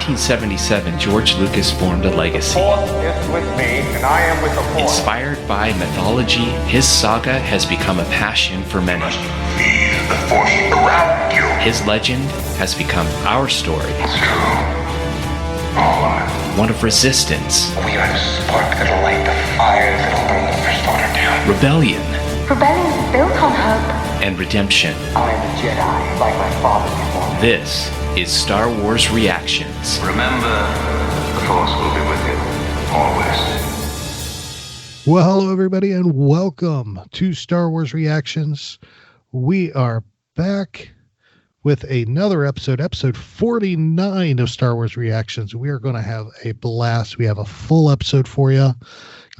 1977, George Lucas formed a legacy. The Force is with me, and I am with the Force. Inspired by mythology, his saga has become a passion for many. Feel the Force around you. His legend has become our story. It's true. All. One of resistance. We are the spark that'll light the fire that'll burn the First Order down. Rebellion. Rebellion is built on hope. And redemption. I am a Jedi, like my father before me. This is Star Wars Reactions. Remember, the Force will be with you, always. Well, hello, everybody, and welcome to Star Wars Reactions. We are back with another episode 49 of Star Wars Reactions. We are going to have a blast. We have a full episode for you.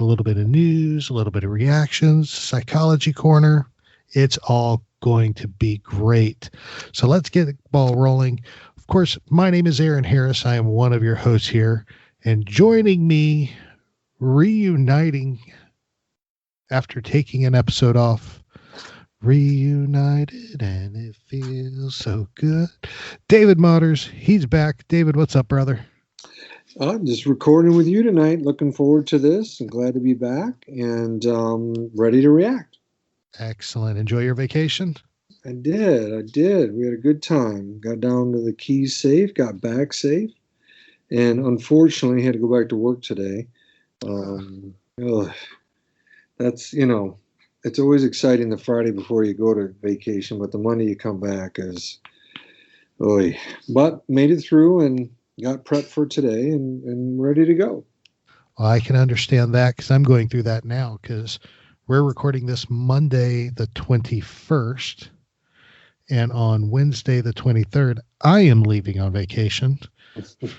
A little bit of news, a little bit of reactions, psychology corner. It's all going to be great. So let's get the ball rolling. Of course, my name is Aaron Harris. I am one of your hosts here. And joining me, reuniting after taking an episode off, reunited, and it feels so good. David Motters, he's back. David, what's up, brother? I'm just recording with you tonight. Looking forward to this. I'm glad to be back and ready to react. Excellent. Enjoy your vacation? I did. We had a good time. Got down to the Keys safe, got back safe, and unfortunately had to go back to work today. That's, it's always exciting the Friday before you go to vacation, but the Monday you come back is, but made it through and got prepped for today and ready to go. Well, I can understand that because I'm going through that now because we're recording this Monday, the 21st, and on Wednesday, the 23rd, I am leaving on vacation.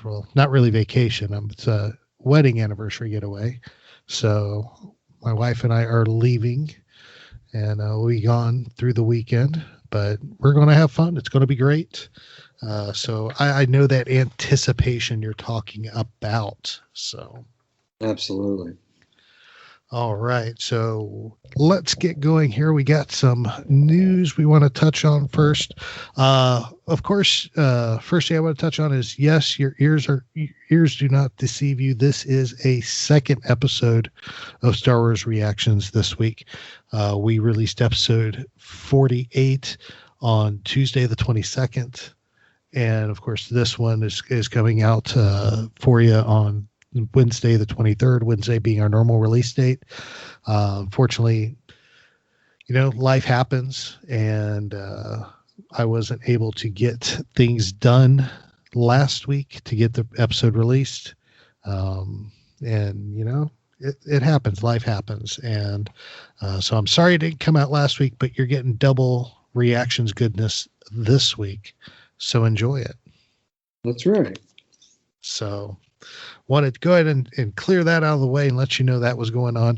Well, not really vacation. It's a wedding anniversary getaway. So my wife and I are leaving, and we'll be gone through the weekend, but we're going to have fun. It's going to be great. So I know that anticipation you're talking about. So absolutely. All right, so let's get going here. We got some news we want to touch on first. Of course, first thing I want to touch on is, yes, your ears do not deceive you. This is a second episode of Star Wars Reactions this week. We released episode 48 on Tuesday, the 22nd. And of course, this one is coming out for you on Wednesday, the 23rd, Wednesday being our normal release date. Unfortunately, life happens, and I wasn't able to get things done last week to get the episode released. And, it happens. Life happens. And so I'm sorry it didn't come out last week, but you're getting double reactions goodness this week. So enjoy it. That's right. So wanted to go ahead and clear that out of the way and let you know that was going on.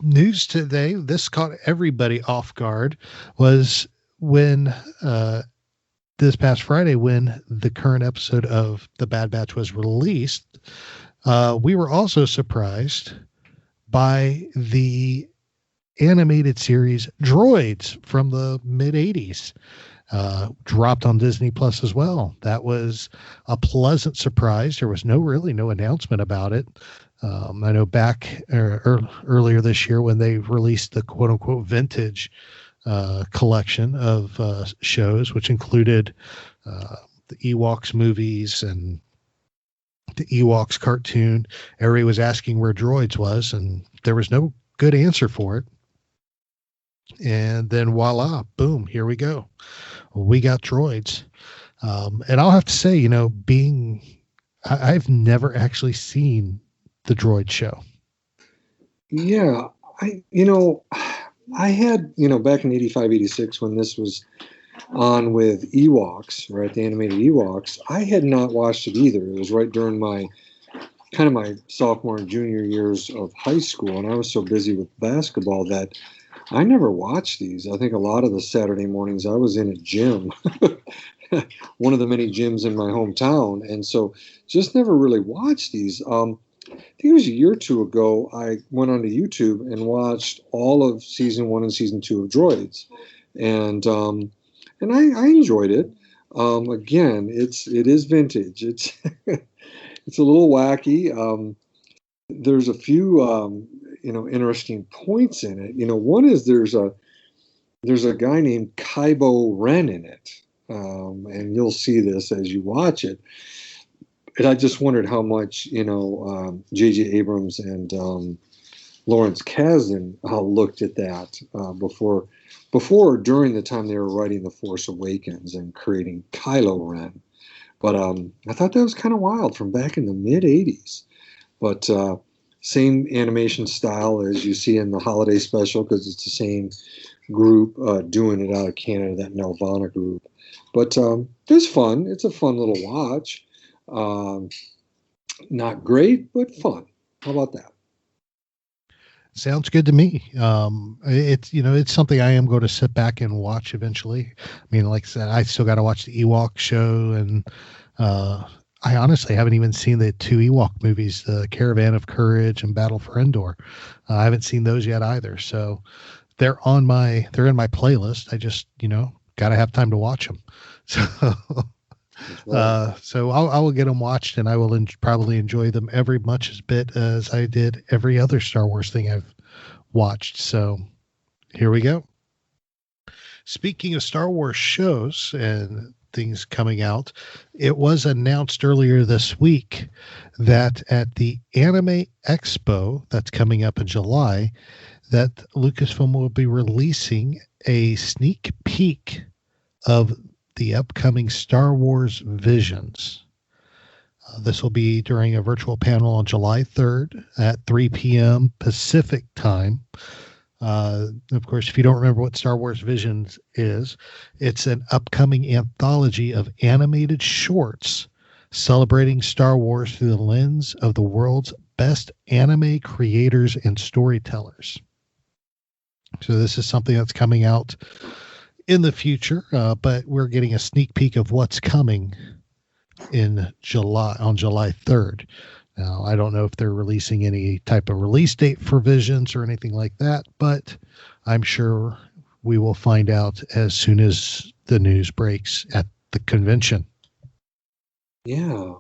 News today, this caught everybody off guard, was when this past Friday, when the current episode of The Bad Batch was released, we were also surprised by the animated series Droids from the mid-'80s. Dropped on Disney Plus as well. That was a pleasant surprise. There was no announcement about it. I know back earlier this year when they released the quote unquote vintage collection of shows, which included the Ewoks movies and the Ewoks cartoon. Everybody was asking where Droids was, and there was no good answer for it. And then voila, boom, here we go. We got Droids. And I'll have to say, I've never actually seen the Droid show. Yeah. I had, back in 85, 86, when this was on with Ewoks, right? The animated Ewoks, I had not watched it either. It was right during my sophomore and junior years of high school. And I was so busy with basketball that I never watched these. I think a lot of the Saturday mornings I was in a gym, one of the many gyms in my hometown. And so just never really watched these. I think it was a year or two ago, I went onto YouTube and watched all of season 1 and season 2 of Droids. And I enjoyed it. Again, it is vintage. It's it's a little wacky. There's a few interesting points in it. One is there's a guy named Kybo Ren in it, and you'll see this as you watch it. And I just wondered how much J.J. Abrams and Lawrence Kasdan looked at that before or during the time they were writing The Force Awakens and creating Kylo Ren. But I thought that was kind of wild from back in the mid 80s. But same animation style as you see in the holiday special, because it's the same group doing it out of Canada, that Nelvana group. But it's fun. It's a fun little watch. Not great, but fun. How about that? Sounds good to me. It's something I am going to sit back and watch eventually. I mean, like I said, I still got to watch the Ewok show, and I honestly haven't even seen the 2 Ewok movies, the Caravan of Courage and Battle for Endor. I haven't seen those yet either. So they're in my playlist. I just, got to have time to watch them. So I will get them watched, and I will probably enjoy them every much as bit as I did every other Star Wars thing I've watched. So here we go. Speaking of Star Wars shows and things coming out, it was announced earlier this week that at the Anime Expo that's coming up in July, that Lucasfilm will be releasing a sneak peek of the upcoming Star Wars Visions. This will be during a virtual panel on July 3rd at 3 p.m. Pacific time. Of course, if you don't remember what Star Wars Visions is, it's an upcoming anthology of animated shorts celebrating Star Wars through the lens of the world's best anime creators and storytellers. So this is something that's coming out in the future, but we're getting a sneak peek of what's coming on July 3rd. Now, I don't know if they're releasing any type of release date for Visions or anything like that, but I'm sure we will find out as soon as the news breaks at the convention. Yeah,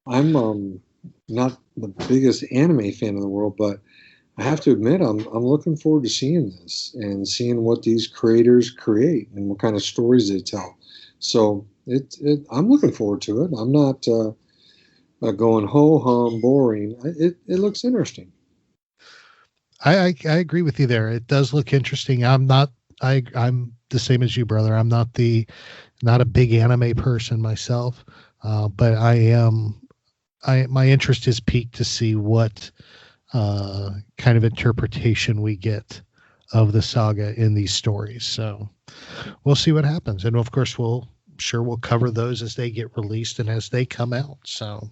I'm not the biggest anime fan in the world, but I have to admit, I'm looking forward to seeing this and seeing what these creators create and what kind of stories they tell. So I'm looking forward to it. I'm not going ho hum boring. It looks interesting. I agree with you there. It does look interesting. I'm the same as you, brother. I'm not a big anime person myself, but my interest is piqued to see what kind of interpretation we get of the saga in these stories. So we'll see what happens. And of course, we'll cover those as they get released and as they come out. So,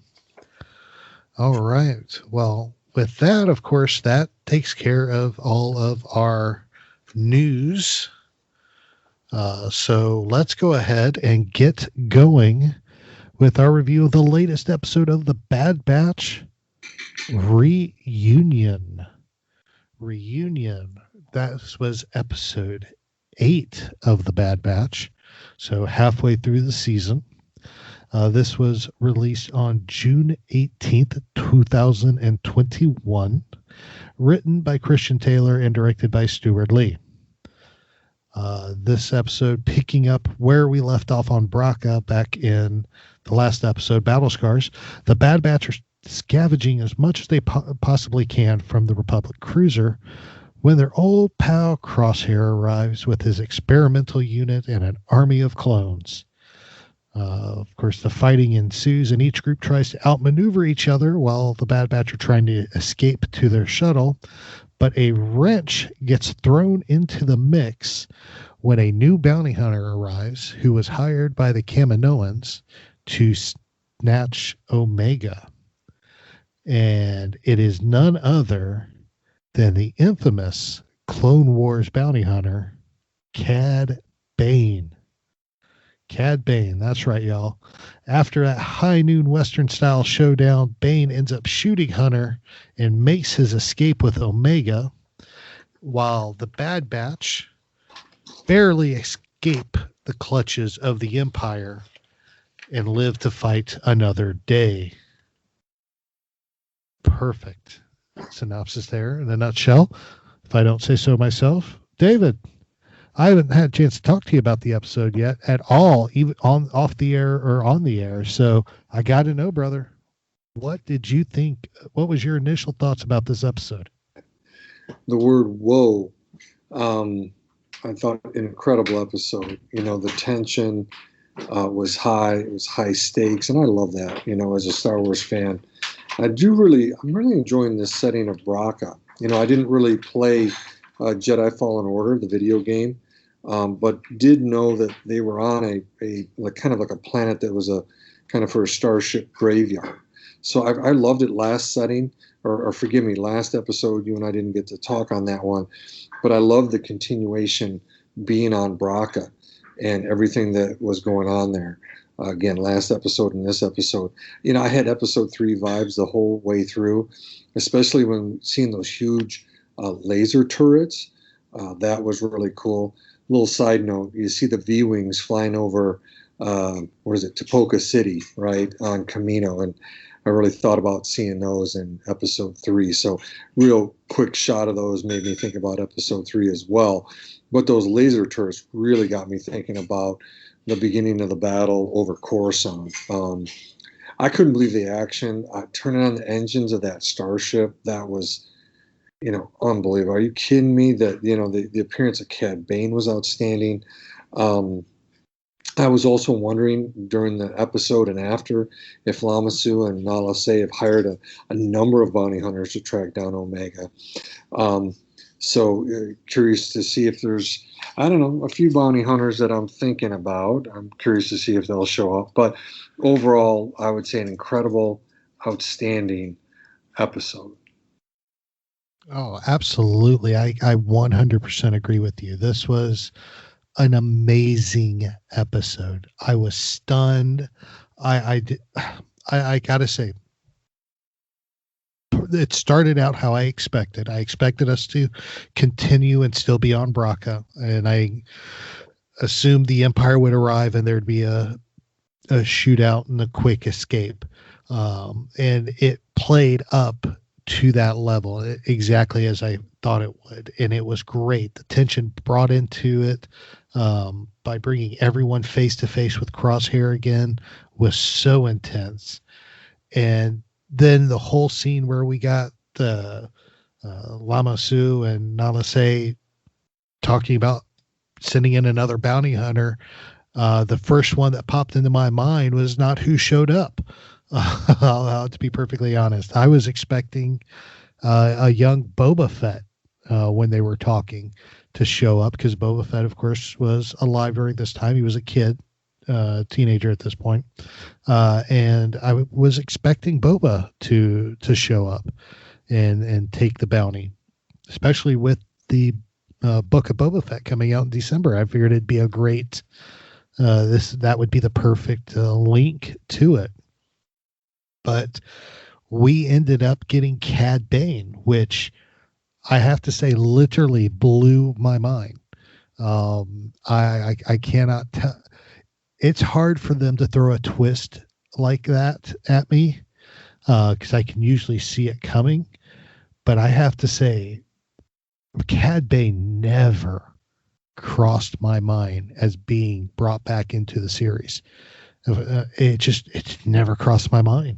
all right. Well, with that, of course, that takes care of all of our news. So let's go ahead and get going with our review of the latest episode of The Bad Batch Reunion. That was episode 8 of The Bad Batch. So halfway through the season. This was released on June 18th, 2021. Written by Christian Taylor and directed by Stuart Lee. This episode picking up where we left off on Bracca back in the last episode, Battle Scars. The Bad Batch are scavenging as much as they possibly can from the Republic cruiser when their old pal Crosshair arrives with his experimental unit and an army of clones. Of course, the fighting ensues and each group tries to outmaneuver each other while the Bad Batch are trying to escape to their shuttle. But a wrench gets thrown into the mix when a new bounty hunter arrives who was hired by the Kaminoans to snatch Omega. And it is none other than the infamous Clone Wars bounty hunter, Cad Bane. Cad Bane, that's right, y'all. After that high noon Western style showdown, Bane ends up shooting Hunter and makes his escape with Omega, while the Bad Batch barely escape the clutches of the Empire and live to fight another day. Perfect synopsis there in a nutshell, if I don't say so myself. David, I haven't had a chance to talk to you about the episode yet at all, even off the air or on the air. So I got to know, brother, what did you think? What was your initial thoughts about this episode? The word "whoa," I thought an incredible episode. The tension was high. It was high stakes, and I love that. As a Star Wars fan, I'm really enjoying this setting of Bracca. I didn't really play Jedi Fallen Order, the video game, but did know that they were on a kind of like a planet that was a kind of for a starship graveyard. So I loved it last setting, or forgive me, last episode. You and I didn't get to talk on that one, but I love the continuation being on Bracca and everything that was going on there. Again, last episode and this episode. I had episode 3 vibes the whole way through, especially when seeing those huge laser turrets. That was really cool. Little side note, you see the V-Wings flying over, Tipoca City, right, on Camino, and I really thought about seeing those in episode 3. So real quick shot of those made me think about episode 3 as well. But those laser turrets really got me thinking about the beginning of the battle over Coruscant. I couldn't believe the action. Turning on the engines of that starship, that was, unbelievable. Are you kidding me? That, the appearance of Cad Bane was outstanding. I was also wondering during the episode and after if Lama Su and Nala Se have hired a number of bounty hunters to track down Omega. So curious to see if there's, a few bounty hunters that I'm thinking about. I'm curious to see if they'll show up. But overall, I would say an incredible, outstanding episode. Oh, absolutely. I 100% agree with you. This was an amazing episode. I was stunned. I gotta say, it started out how I expected. I expected us to continue and still be on Bracca, and I assumed the Empire would arrive and there'd be a shootout and a quick escape. And it played up to that level exactly as I thought it would, and it was great. The tension brought into it by bringing everyone face to face with Crosshair again was so intense. And then the whole scene where we got the Lama Su and Nala Se talking about sending in another bounty hunter, the first one that popped into my mind was not who showed up. To be perfectly honest, I was expecting a young Boba Fett when they were talking to show up, because Boba Fett, of course, was alive during this time. He was a kid, teenager at this point, and I was expecting Boba to show up and take the bounty, especially with the Book of Boba Fett coming out in December. I figured it'd be a great that would be the perfect link to it. But we ended up getting Cad Bane, which I have to say literally blew my mind. I cannot tell. It's hard for them to throw a twist like that at me because I can usually see it coming. But I have to say, Cad Bane never crossed my mind as being brought back into the series. It never crossed my mind.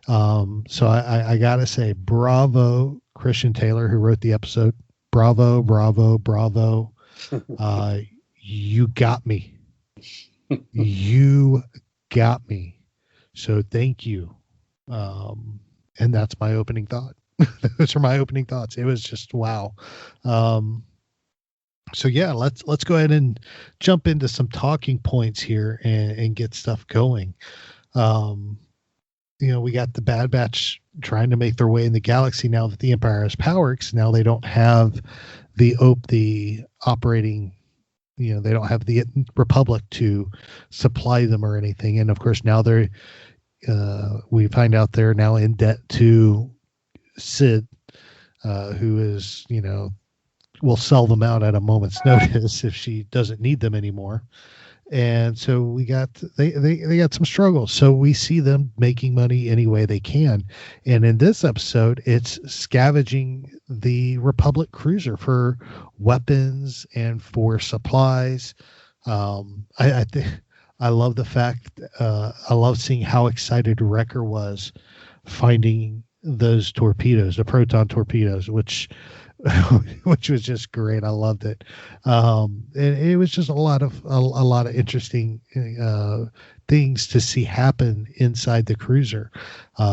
So I gotta say, bravo, Christian Taylor, who wrote the episode. Bravo, bravo, bravo. You got me. You got me. So thank you. And that's my opening thought. Those are my opening thoughts. It was just wow. So yeah, let's go ahead and jump into some talking points here and get stuff going. We got the Bad Batch trying to make their way in the galaxy now that the Empire has power, because now they don't have the operating, they don't have the Republic to supply them or anything. And of course now we find out they're now in debt to Sid, who is, will sell them out at a moment's notice if she doesn't need them anymore. And so they got some struggles. So we see them making money any way they can. And in this episode, it's scavenging the Republic cruiser for weapons and for supplies. I love the fact, I love seeing how excited Wrecker was finding those torpedoes, the proton torpedoes, which was just great. I loved it. And it was just a lot of interesting things to see happen inside the cruiser.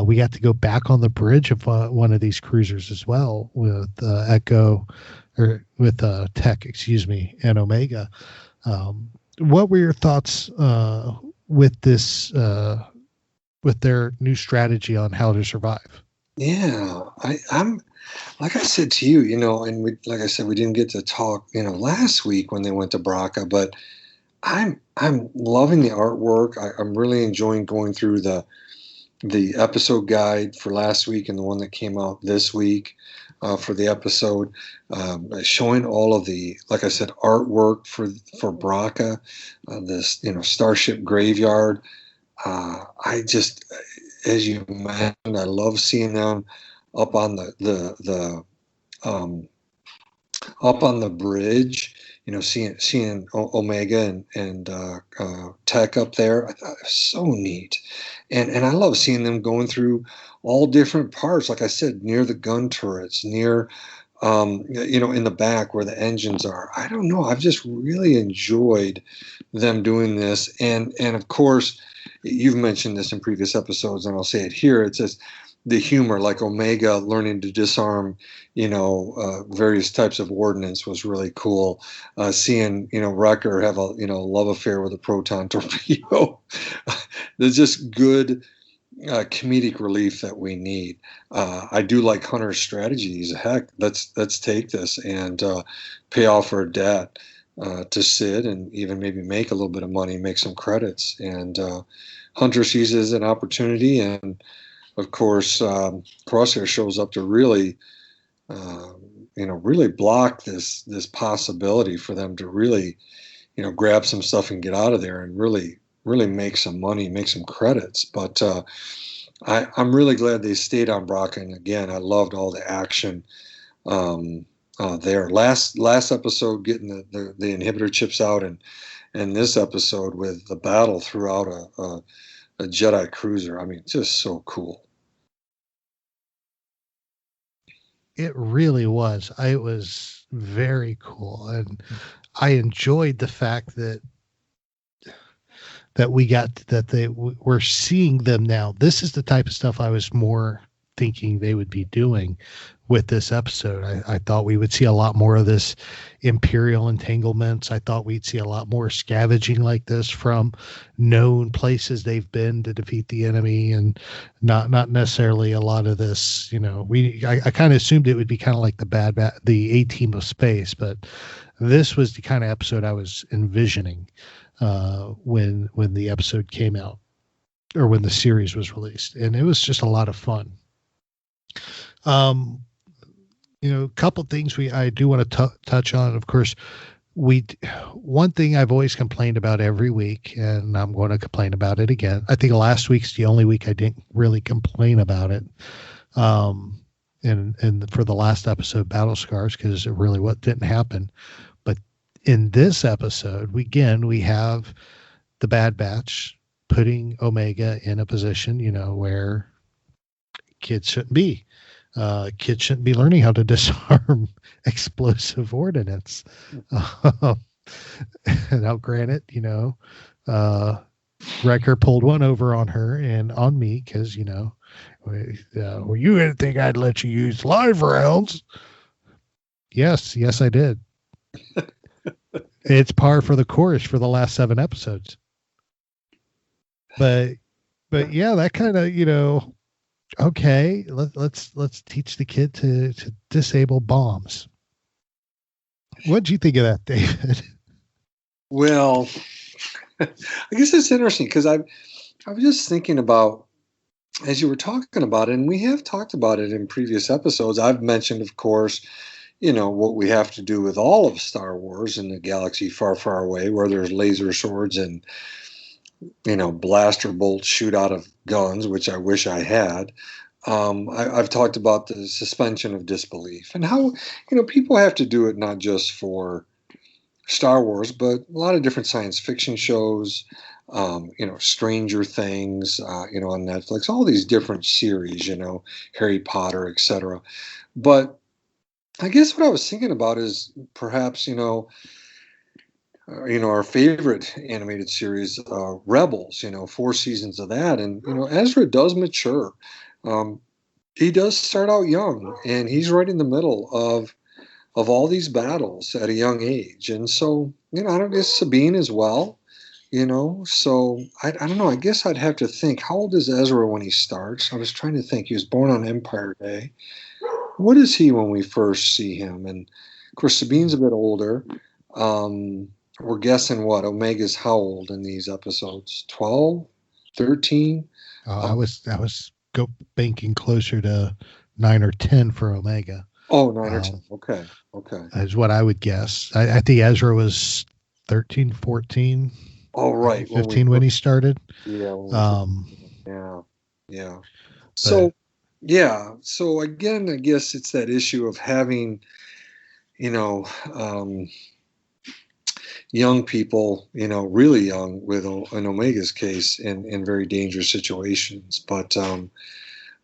We got to go back on the bridge of one of these cruisers as well with Echo, or with Tech, excuse me, and Omega. What were your thoughts with this, with their new strategy on how to survive? Yeah, I'm like I said to you, and like I said, we didn't get to talk, last week when they went to Bracca, but I'm loving the artwork. I'm really enjoying going through the episode guide for last week and the one that came out this week for the episode, showing all of the, like I said, artwork for Bracca, this Starship Graveyard. I just, as you mentioned, I love seeing them up on the up on the bridge. Seeing Omega and Tech up there. I thought it was so neat, and I love seeing them going through all different parts. Like I said, near the gun turrets, near in the back where the engines are. I don't know. I've just really enjoyed them doing this, and of course, you've mentioned this in previous episodes, and I'll say it here. It's just the humor, like Omega learning to disarm, various types of ordnance was really cool. Seeing, Wrecker have a, love affair with a proton torpedo. There's just good comedic relief that we need. I do like Hunter's strategies. Heck, let's take this and pay off our debt to Sid and even maybe make a little bit of money, make some credits. And Hunter sees it as an opportunity, and of course, Crosshair shows up to really, really block this possibility for them to really, grab some stuff and get out of there and really make some money, make some credits. But I'm really glad they stayed on Bracca. And again, I loved all the action there. Last episode, getting the inhibitor chips out, and this episode with the battle throughout a Jedi cruiser. I mean, just so cool. It really was. It was very cool, and I enjoyed the fact that we're seeing them now. This is the type of stuff I was more thinking they would be doing with this episode. I thought we would see a lot more of this Imperial entanglements. I thought we'd see a lot more scavenging like this from known places they've been to defeat the enemy, and not necessarily a lot of this, I kind of assumed it would be kind of like the A-Team of Space, but this was the kind of episode I was envisioning when the episode came out, or when the series was released, and it was just a lot of fun. A couple things I do want to touch on. Of course, one thing I've always complained about every week, and I'm going to complain about it again. I think last week's the only week I didn't really complain about it. And for the last episode, Battle Scars, because it really didn't happen. But in this episode, we have the Bad Batch putting Omega in a position, where kids shouldn't be. Kids shouldn't be learning how to disarm explosive ordnance. Now, granted, Wrecker pulled one over on her and on me because, well, you didn't think I'd let you use live rounds. Yes, I did. It's par for the course for the last 7 episodes. But yeah, that kind of, okay, let's teach the kid to disable bombs. What do you think of that, David? Well, I guess it's interesting because I was just thinking about, as you were talking about it, and we have talked about it in previous episodes. I've mentioned, of course, what we have to do with all of Star Wars in the galaxy far, far away, where there's laser swords and, blaster bolts shoot out of guns, which I wish I had. I've talked about the suspension of disbelief and how, people have to do it not just for Star Wars, but a lot of different science fiction shows, Stranger Things, on Netflix, all these different series, Harry Potter, etc. But I guess what I was thinking about is perhaps, our favorite animated series, Rebels, 4 seasons of that. And, Ezra does mature. He does start out young, and he's right in the middle of all these battles at a young age. And so, I don't guess Sabine as well, so I don't know. I guess I'd have to think, how old is Ezra when he starts? I was trying to think. He was born on Empire Day. What is he when we first see him? And of course, Sabine's a bit older. We're guessing what? Omega's how old in these episodes? 12, 13? I was banking closer to 9 or 10 for Omega. Oh, 9 or 10. Okay. Is what I would guess. I think Ezra was 13, 14. Oh, right. 15 when he started. Yeah. Yeah. So again, I guess it's that issue of having, young people, really young with in Omega's case in very dangerous situations. But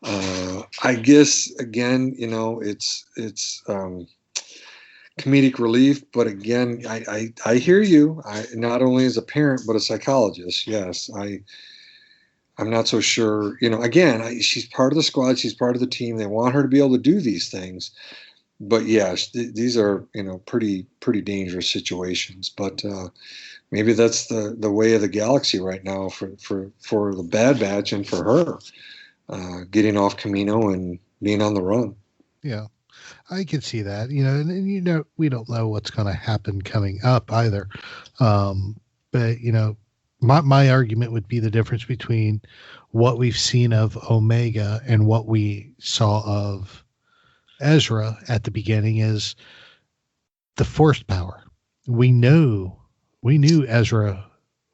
I guess, again, it's comedic relief. But again, I hear you. Not only as a parent, but a psychologist. Yes, I'm not so sure. Again, she's part of the squad. She's part of the team. They want her to be able to do these things. But yes, these are, pretty dangerous situations. But maybe that's the way of the galaxy right now for the Bad Batch and for her, getting off Camino and being on the run. Yeah, I can see that. And we don't know what's going to happen coming up either. But my argument would be the difference between what we've seen of Omega and what we saw of Ezra at the beginning is the force power. We knew Ezra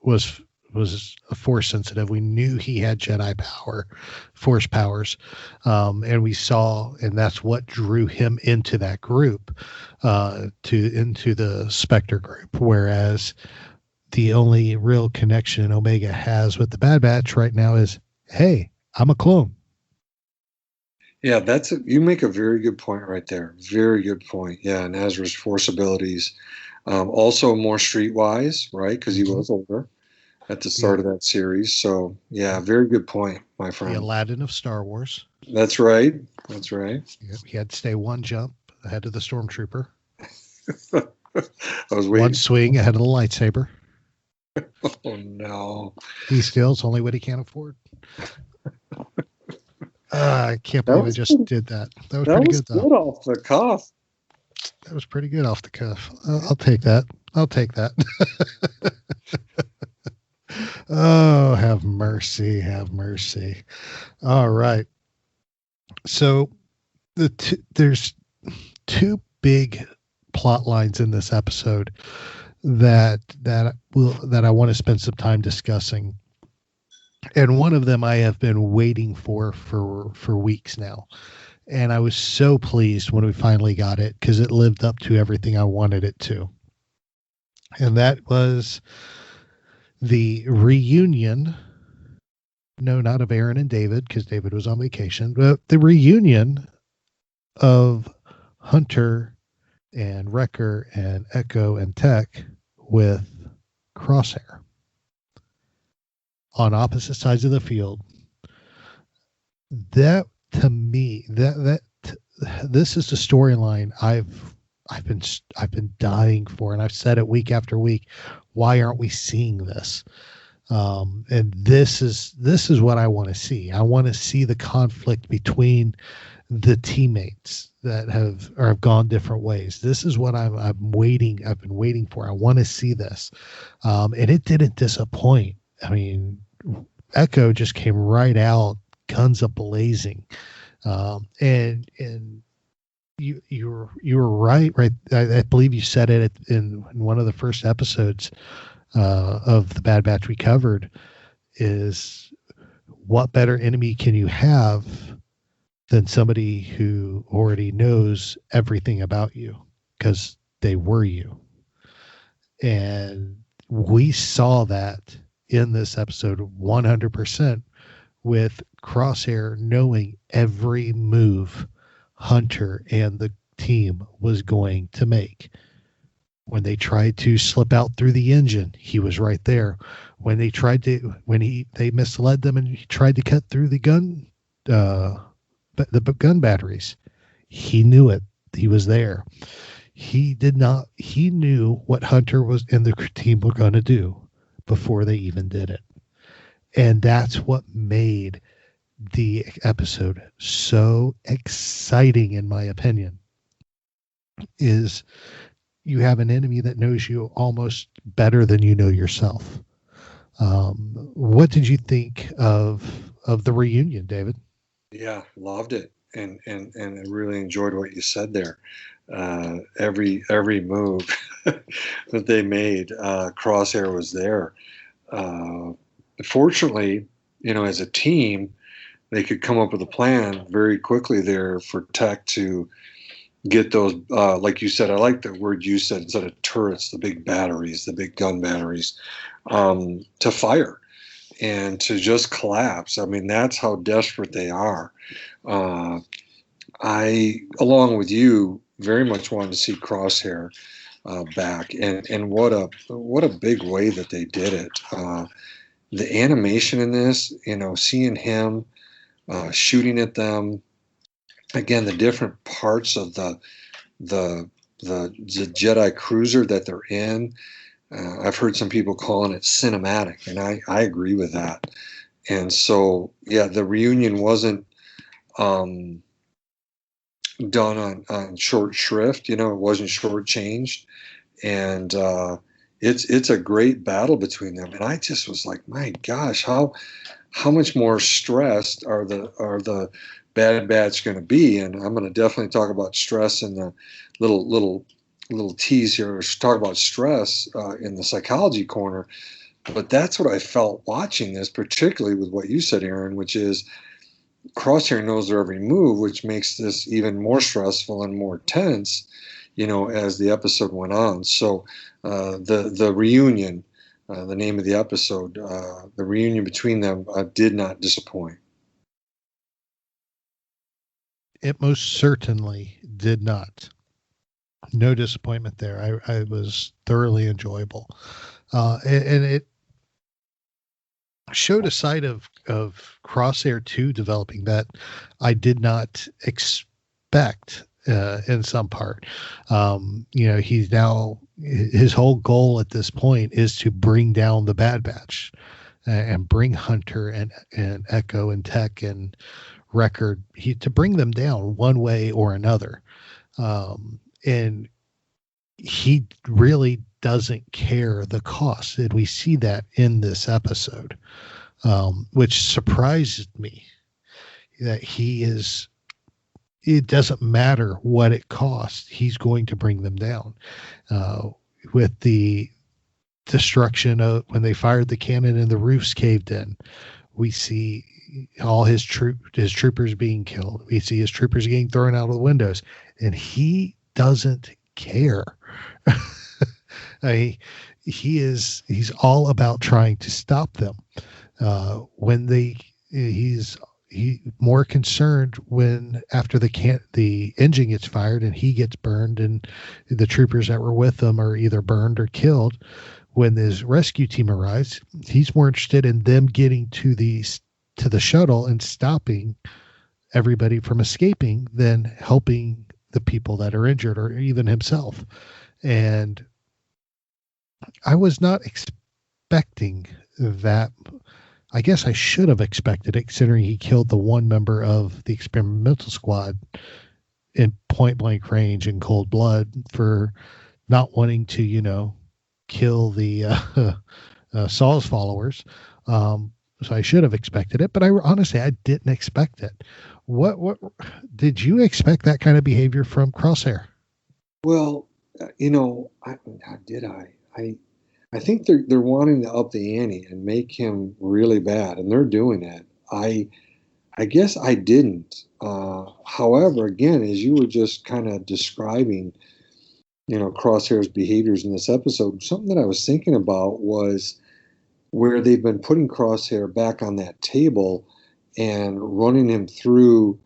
was a force sensitive. We knew he had Jedi power, force powers, and we saw, and that's what drew him into that group, into the Spectre group. Whereas the only real connection Omega has with the Bad Batch right now is, hey, I'm a clone. Yeah, you make a very good point right there. Very good point. Yeah, and Ezra's force abilities, also more streetwise, right? Because he was older at the start of that series. So yeah, very good point, my friend. The Aladdin of Star Wars. That's right. He had to stay one jump ahead of the stormtrooper. I was waiting. One swing ahead of the lightsaber. Oh no! He steals only what he can't afford. I can't believe I just did that. That was pretty good, though. Good off the cuff. That was pretty good off the cuff. I'll take that. Oh, have mercy. All right. So there's 2 big plot lines in this episode that I want to spend some time discussing. And one of them I have been waiting for weeks now. And I was so pleased when we finally got it because it lived up to everything I wanted it to. And that was the reunion. No, not of Aaron and David, because David was on vacation, but the reunion of Hunter and Wrecker and Echo and Tech with Crosshair on opposite sides of the field. That, to me, this is the storyline I've been dying for, and I've said it week after week. Why aren't we seeing this? And this is what I want to see. I want to see the conflict between the teammates that have gone different ways. This is what I've been waiting for. I want to see this. And it didn't disappoint. I mean, Echo just came right out, guns a blazing. And you were right. I believe you said it in one of the first episodes of the Bad Batch we covered. Is what better enemy can you have than somebody who already knows everything about you because they were you. And we saw that in this episode 100% with Crosshair knowing every move Hunter and the team was going to make. When they tried to slip out through the engine, he was right there. When they they misled them and he tried to cut through the gun batteries, he knew it. He was there. He knew what Hunter was and the team were going to do before they even did it. And that's what made the episode so exciting, in my opinion, is you have an enemy that knows you almost better than you know yourself. What did you think of the reunion, David? Yeah, loved it, and I really enjoyed what you said there. Every move that they made, Crosshair was there. Fortunately, as a team, they could come up with a plan very quickly there for Tech to get those, like you said, I like the word you said, instead of turrets, the big batteries, the big gun batteries, to fire and to just collapse. I mean, that's how desperate they are. I, along with you, very much wanted to see Crosshair back, and what a big way that they did it. The animation in this, seeing him shooting at them, again, the different parts of the Jedi cruiser that they're in. I've heard some people calling it cinematic, and I agree with that. And so, yeah, the reunion wasn't done on short shrift. It wasn't shortchanged, and it's a great battle between them. And I just was like, my gosh, how much more stressed are the Bad Batch going to be? And I'm going to definitely talk about stress in the little tease here. Talk about stress in the psychology corner. But that's what I felt watching this, particularly with what you said, Aaron, which is Crosshair knows their every move, which makes this even more stressful and more tense, as the episode went on. So the reunion, the name of the episode, the reunion between them did not disappoint. It most certainly did not. No disappointment there. I was thoroughly enjoyable. And it showed a side of Crosshair 2 developing that I did not expect in some part. He's now, his whole goal at this point is to bring down the Bad Batch and bring Hunter and Echo and Tech and Record, to bring them down one way or another. And he really doesn't care the cost. And we see that in this episode, which surprised me, that it doesn't matter what it costs. He's going to bring them down. With the destruction of when they fired the cannon and the roofs caved in, we see all his troopers being killed. We see his troopers getting thrown out of the windows, and he doesn't care. He's all about trying to stop them. He's more concerned when after the engine gets fired and he gets burned and the troopers that were with him are either burned or killed. When his rescue team arrives, he's more interested in them getting to the shuttle and stopping everybody from escaping than helping the people that are injured or even himself. And I was not expecting that. I guess I should have expected it, considering he killed the one member of the experimental squad in point blank range in cold blood for not wanting to, kill the Saul's followers. So I should have expected it, but I didn't expect it. What did you expect that kind of behavior from Crosshair? Well, did I think they're wanting to up the ante and make him really bad, and they're doing that. I guess I didn't. However, again, as you were just kind of describing, Crosshair's behaviors in this episode, something that I was thinking about was where they've been putting Crosshair back on that table and running him through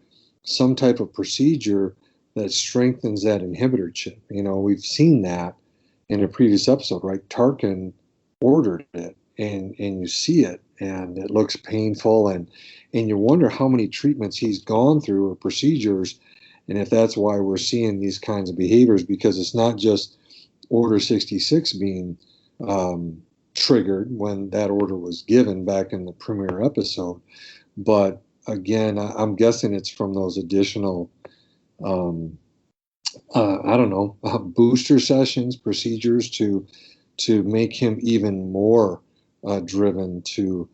some type of procedure that strengthens that inhibitor chip. We've seen that in a previous episode, right? Tarkin ordered it, and you see it, and it looks painful, and you wonder how many treatments he's gone through or procedures, and if that's why we're seeing these kinds of behaviors, because it's not just Order 66 being triggered when that order was given back in the premiere episode, but again, I'm guessing it's from those additional booster sessions, procedures to make him even more driven to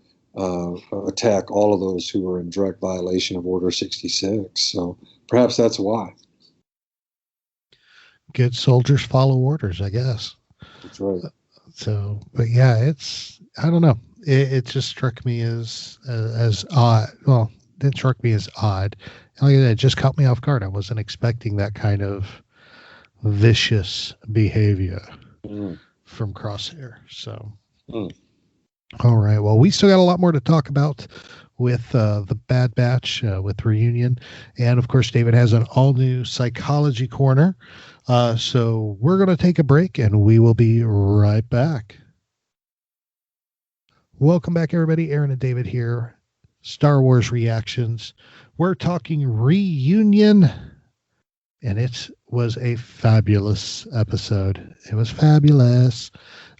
attack all of those who were in direct violation of Order 66. So perhaps that's why. Good soldiers follow orders, I guess. That's right. So, but yeah, I don't know. It just struck me as odd. Well, it didn't struck me as odd. Like I said, it just caught me off guard. I wasn't expecting that kind of vicious behavior from Crosshair. So, all right. Well, we still got a lot more to talk about with the Bad Batch, with Reunion. And of course, David has an all new psychology corner. So we're going to take a break and we will be right back. Welcome back, everybody. Aaron and David here. Star Wars reactions. We're talking Reunion, and it was a fabulous episode. It was fabulous.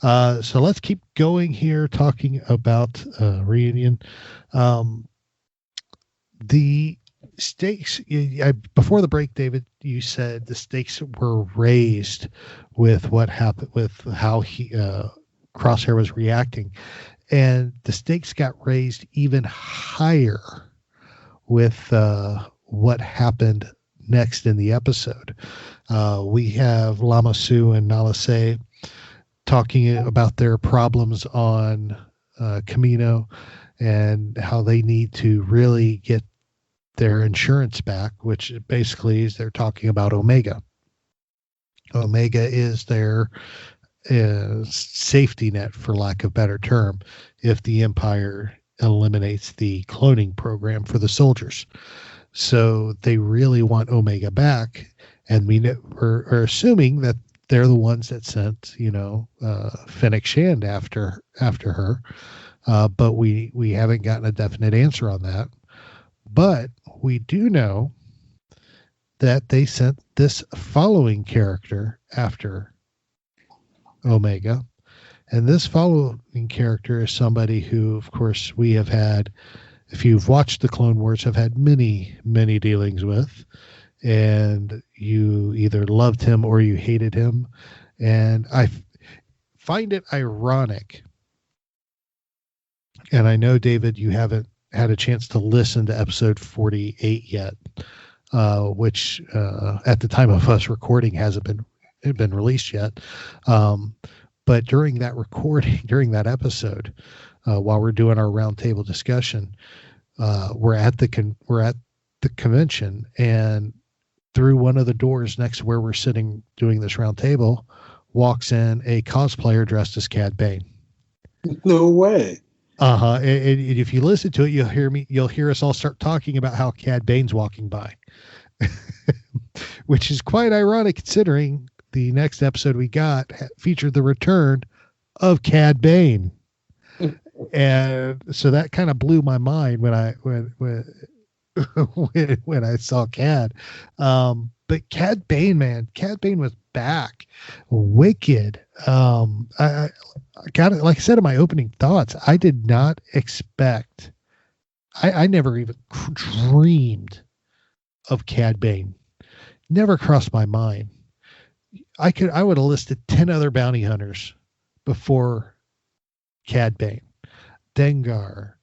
So let's keep going here, talking about Reunion. The stakes, before the break, David, you said the stakes were raised with what happened, with how Crosshair was reacting. And the stakes got raised even higher with what happened next in the episode. We have Lama Su and Nala Se talking about their problems on Camino and how they need to really get their insurance back, which basically is they're talking about Omega. Omega is their safety net, for lack of better term, if the Empire eliminates the cloning program for the soldiers. So they really want Omega back, and we're assuming that they're the ones that sent, Fennec Shand after her, but we haven't gotten a definite answer on that. But we do know that they sent this following character after Omega, and this following character is somebody who, of course, we have had, if you've watched the Clone Wars, have had many dealings with, and you either loved him or you hated him. And I find it ironic, and I know, David, you haven't had a chance to listen to episode 48 yet, which at the time of us recording hasn't been released yet. But during that recording, during that episode, while we're doing our roundtable discussion, we're at the convention, and through one of the doors next to where we're sitting doing this roundtable walks in a cosplayer dressed as Cad Bane. No way. And if you listen to it, you'll hear us all start talking about how Cad Bane's walking by, which is quite ironic considering the next episode we got featured the return of Cad Bane. And so that kind of blew my mind when I saw Cad. But Cad Bane, Cad Bane was back, wicked. I got it. Like I said in my opening thoughts, I did not expect. I never even dreamed of Cad Bane. Never crossed my mind. I would have listed 10 other bounty hunters before Cad Bane. Dengar,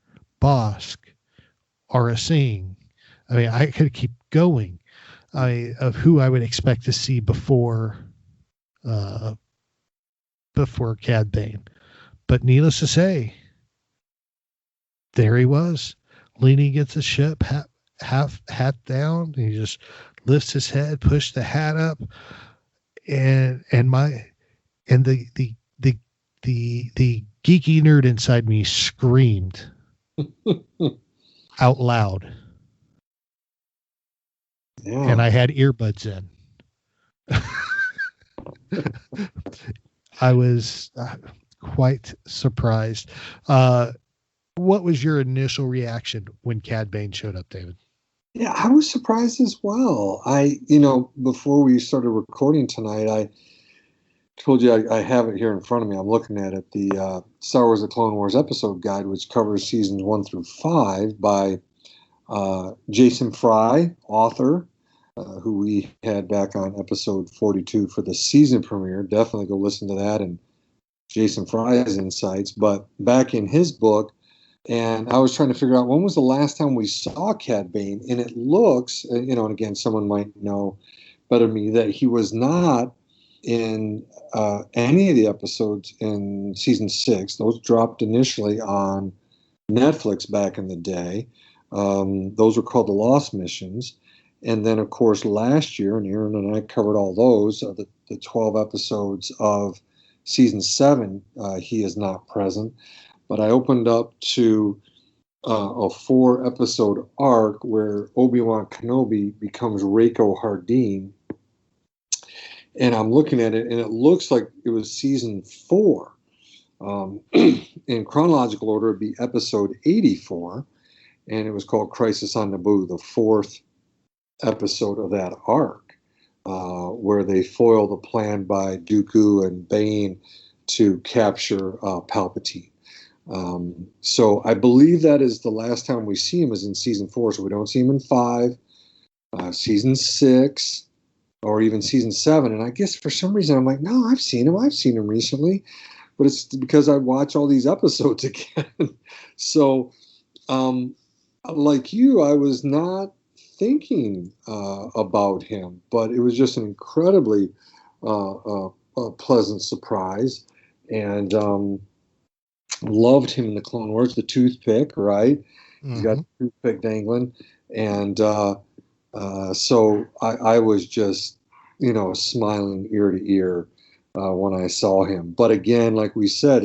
Bosk, Aura Singh, I mean, I could keep going. Of who I would expect to see before Cad Bane. But needless to say, there he was, leaning against the ship, half hat down. And he just lifts his head, pushed the hat up, and the geeky nerd inside me screamed out loud. Yeah. And I had earbuds in. I was quite surprised. What was your initial reaction when Cad Bane showed up, David? Yeah, I was surprised as well. Before we started recording tonight, I told you I have it here in front of me. I'm looking at it. The Star Wars: The Clone Wars episode guide, which covers seasons 1 through 5 by Jason Fry, author, who we had back on episode 42 for the season premiere. Definitely go listen to that and Jason Fry's insights. But back in his book, and I was trying to figure out when was the last time we saw Cad Bane, and it looks, and again, someone might know better than me, that he was not in any of the episodes in season 6. Those dropped initially on Netflix back in the day. Those were called the Lost Missions. And then, of course, last year, and Aaron and I covered all those, the 12 episodes of season 7, he is not present. But I opened up to a 4-episode arc where Obi-Wan Kenobi becomes Reiko Hardeen. And I'm looking at it, and it looks like it was season 4. In chronological order, it'd be episode 84. And it was called Crisis on Naboo, the 4th episode of that arc, where they foil the plan by Dooku and Bane to capture Palpatine. So I believe that is the last time we see him is in season 4. So we don't see him in 5, season 6, or even season 7. And I guess for some reason I'm like, no, I've seen him recently, but it's because I watch all these episodes again. So, like you, I was not thinking about him, but it was just an incredibly pleasant surprise, and loved him in the Clone Wars. The toothpick, right? Mm-hmm. He's got the toothpick dangling, and so I was just smiling ear to ear when I saw him. But again, like we said,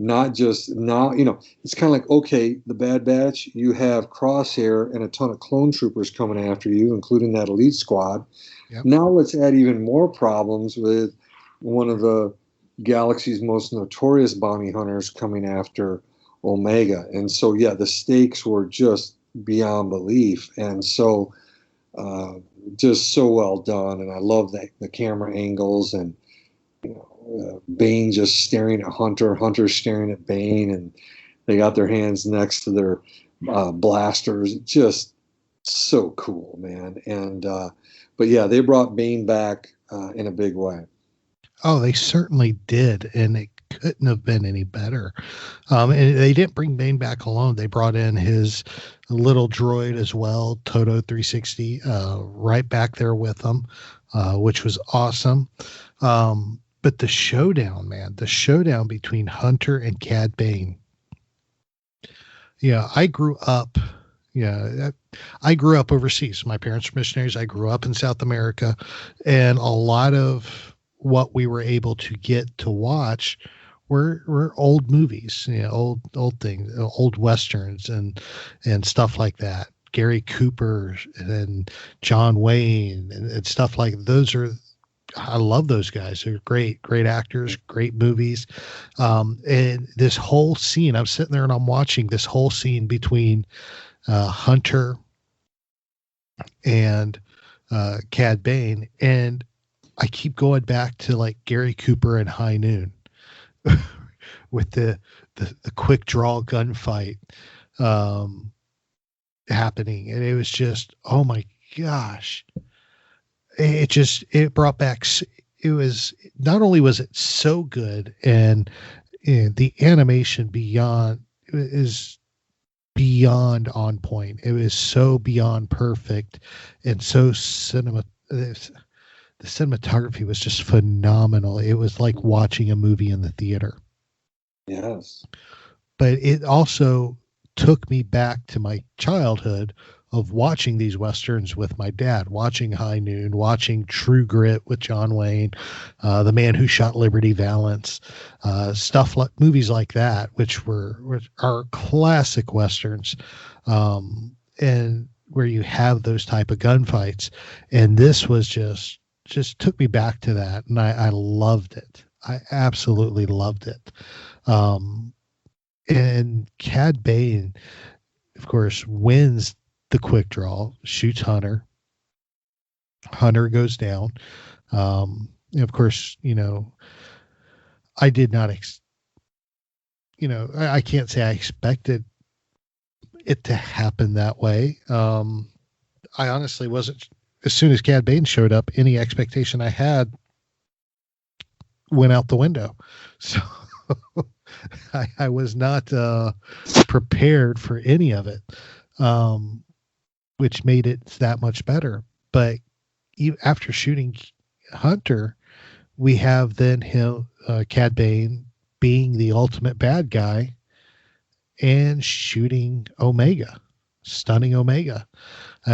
it's kind of like, okay, the Bad Batch, you have Crosshair and a ton of clone troopers coming after you, including that elite squad. Yep. Now let's add even more problems with one of the galaxy's most notorious bounty hunters coming after Omega. And so, yeah, the stakes were just beyond belief. And so, just so well done. And I love the camera angles, and Bane just staring at Hunter staring at Bane, and they got their hands next to their blasters. Just so cool, man. And but yeah, they brought Bane back in a big way. Oh, they certainly did, and it couldn't have been any better. And they didn't bring Bane back alone. They brought in his little droid as well, Toto 360, right back there with them, which was awesome. But the showdown, man, between Hunter and Cad Bane. Yeah, I grew up overseas. My parents were missionaries. I grew up in South America, and a lot of what we were able to get to watch were old movies, old things, old Westerns and stuff like that. Gary Cooper and John Wayne and stuff like those I love those guys. They're great actors, great movies. And this whole scene, I'm sitting there and I'm watching this whole scene between Hunter and Cad Bane, and I keep going back to like Gary Cooper and High Noon with the quick draw gunfight happening. And it was just, oh my gosh. It brought back, it was, not only was it so good, and the animation beyond is beyond on point. It was so beyond perfect and so the cinematography was just phenomenal. It was like watching a movie in the theater. Yes. But it also took me back to my childhood of watching these Westerns with my dad, watching High Noon, watching True Grit with John Wayne, The Man Who Shot Liberty Valance, stuff like movies like that, which are classic Westerns. And where you have those type of gunfights. And this was just took me back to that. And I loved it. I absolutely loved it. And Cad Bane, of course, wins the quick draw, shoots Hunter. Hunter goes down. And of course, I did not, I can't say I expected it to happen that way. I honestly wasn't, as soon as Cad Bane showed up, any expectation I had went out the window. So I was not prepared for any of it, which made it that much better. But after shooting Hunter, we have then Cad Bane being the ultimate bad guy and shooting Omega, stunning Omega.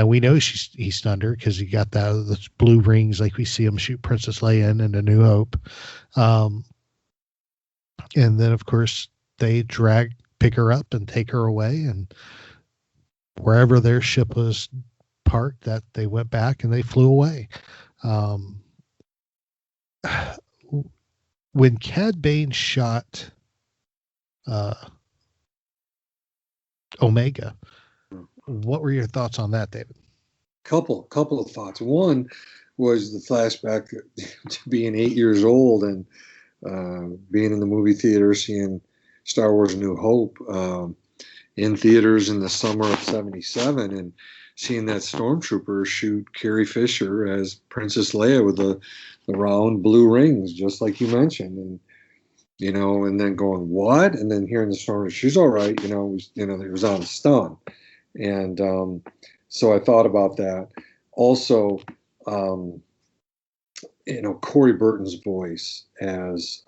We know he stunned her because he got those blue rings like we see him shoot Princess Leia in A New Hope. And then, of course, they pick her up and take her away. And wherever their ship was parked, that they went back and they flew away. When Cad Bane shot Omega, what were your thoughts on that, David? Couple of thoughts. One was the flashback to being 8 years old and being in the movie theater, seeing Star Wars: A New Hope in theaters in the summer of '77, and seeing that stormtrooper shoot Carrie Fisher as Princess Leia with the round blue rings, just like you mentioned, and and then going, what? And then hearing the stormtrooper, she's all right, it was on a stun. And so I thought about that. Also, Corey Burton's voice as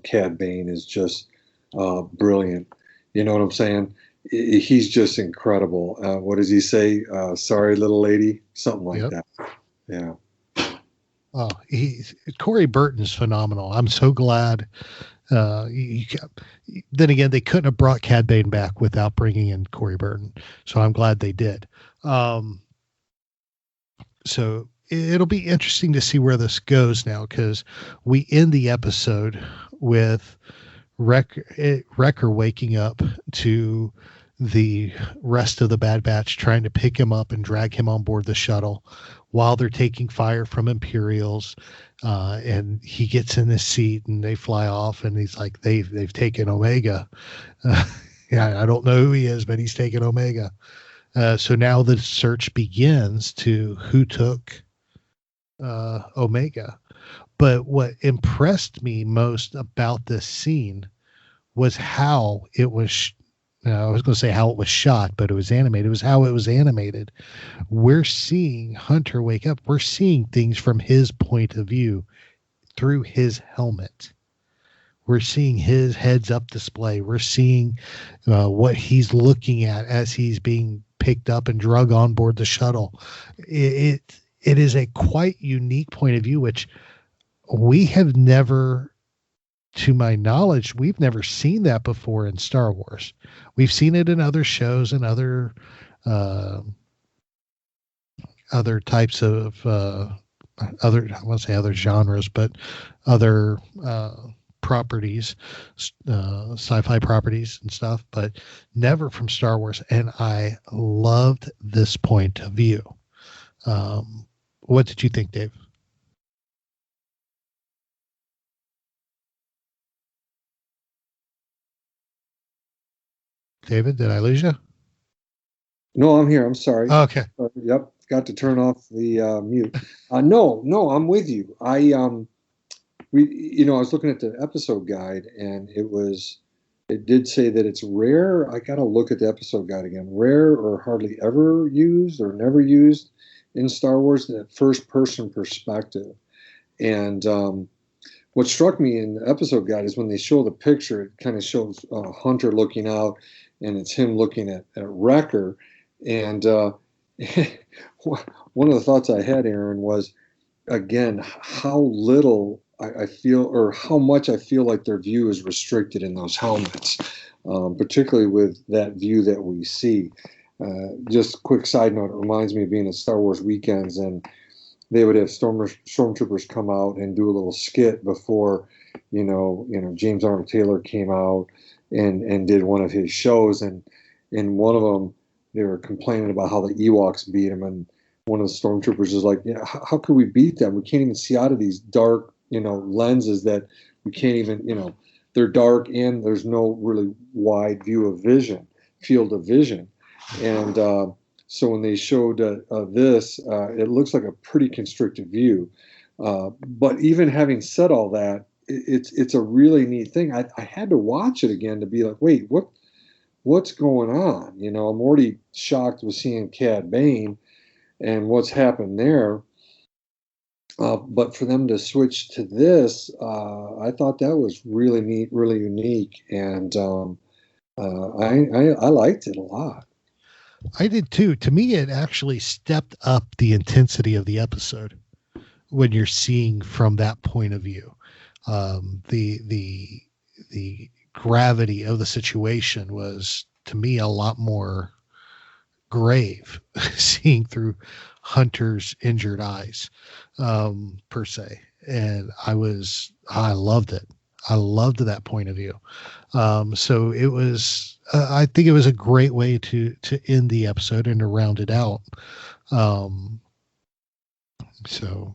Cad Bane is just brilliant. You know what I'm saying? He's just incredible. What does he say? Sorry, little lady, something like that. Yeah. Oh, Corey Burton's phenomenal. I'm so glad. Then again, they couldn't have brought Cad Bane back without bringing in Corey Burton, so I'm glad they did. So it'll be interesting to see where this goes now, because we end the episode with Wrecker waking up to the rest of the Bad Batch trying to pick him up and drag him on board the shuttle while they're taking fire from Imperials. And he gets in his seat and they fly off, and he's like, they've taken Omega. Yeah, I don't know who he is, but he's taken Omega. So now the search begins to who took Omega. But what impressed me most about this scene was how it was. I was going to say how it was shot, but it was animated. It was how it was animated. We're seeing Hunter wake up. We're seeing things from his point of view through his helmet. We're seeing his heads-up display. We're seeing what he's looking at as he's being picked up and drug on board the shuttle. It is a quite unique point of view, which we have never, to my knowledge, we've never seen that before in Star Wars. We've seen it in other shows and other types of I won't say other genres, but other properties, sci-fi properties and stuff, but never from Star Wars. And I loved this point of view. What did you think, Dave? David, did I lose you? No, I'm here. I'm sorry. Oh, okay. Yep. Got to turn off the mute. No, I'm with you. I was looking at the episode guide, and it was It did say that it's rare. I got to look at the episode guide again. Rare or hardly ever used or never used in Star Wars, that first person perspective. And what struck me in the episode guide is when they show the picture, it kind of shows Hunter looking out, and it's him looking at Wrecker. And one of the thoughts I had, Aaron, was, again, how little I feel, or how much I feel like their view is restricted in those helmets, particularly with that view that we see. Just quick side note, it reminds me of being at Star Wars weekends, and they would have stormtroopers come out and do a little skit before, James Arnold Taylor came out and did one of his shows, and in one of them they were complaining about how the Ewoks beat them, and one of the stormtroopers is like, "Yeah, how could we beat them? We can't even see out of these dark, lenses that we can't even, they're dark and there's no really wide field of vision." And so when they showed this, it looks like a pretty constricted view. But even having said all that, it's a really neat thing. I had to watch it again to be like, wait, what's going on? I'm already shocked with seeing Cad Bane and what's happened there. But for them to switch to this, I thought that was really neat, really unique, and I liked it a lot. I did too. To me, it actually stepped up the intensity of the episode when you're seeing from that point of view. The gravity of the situation was, to me, a lot more grave, seeing through Hunter's injured eyes, per se. And I loved it. I loved that point of view. So it was, I think it was a great way to end the episode and to round it out. So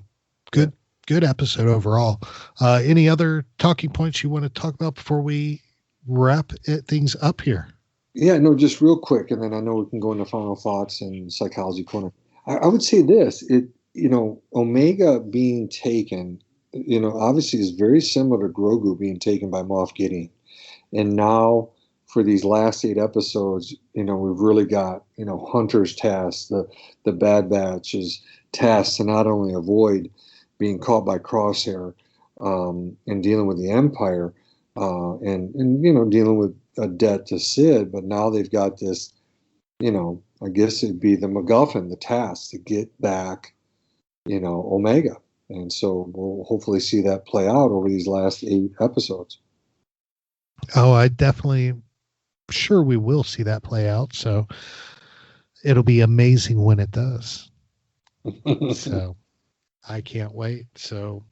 good episode overall. Any other talking points you want to talk about before we wrap things up here? Yeah, no, just real quick, and then I know we can go into final thoughts and psychology corner. I would say this, Omega being taken, obviously is very similar to Grogu being taken by Moff Gideon. And now for these last 8 episodes, we've really got, Hunter's task, the Bad Batch's task to not only avoid being caught by Crosshair and dealing with the Empire and dealing with a debt to Sid, but now they've got this, I guess it'd be the MacGuffin, the task to get back, Omega. And so we'll hopefully see that play out over these last 8 episodes. Oh, I definitely sure we will see that play out. So it'll be amazing when it does. So I can't wait. So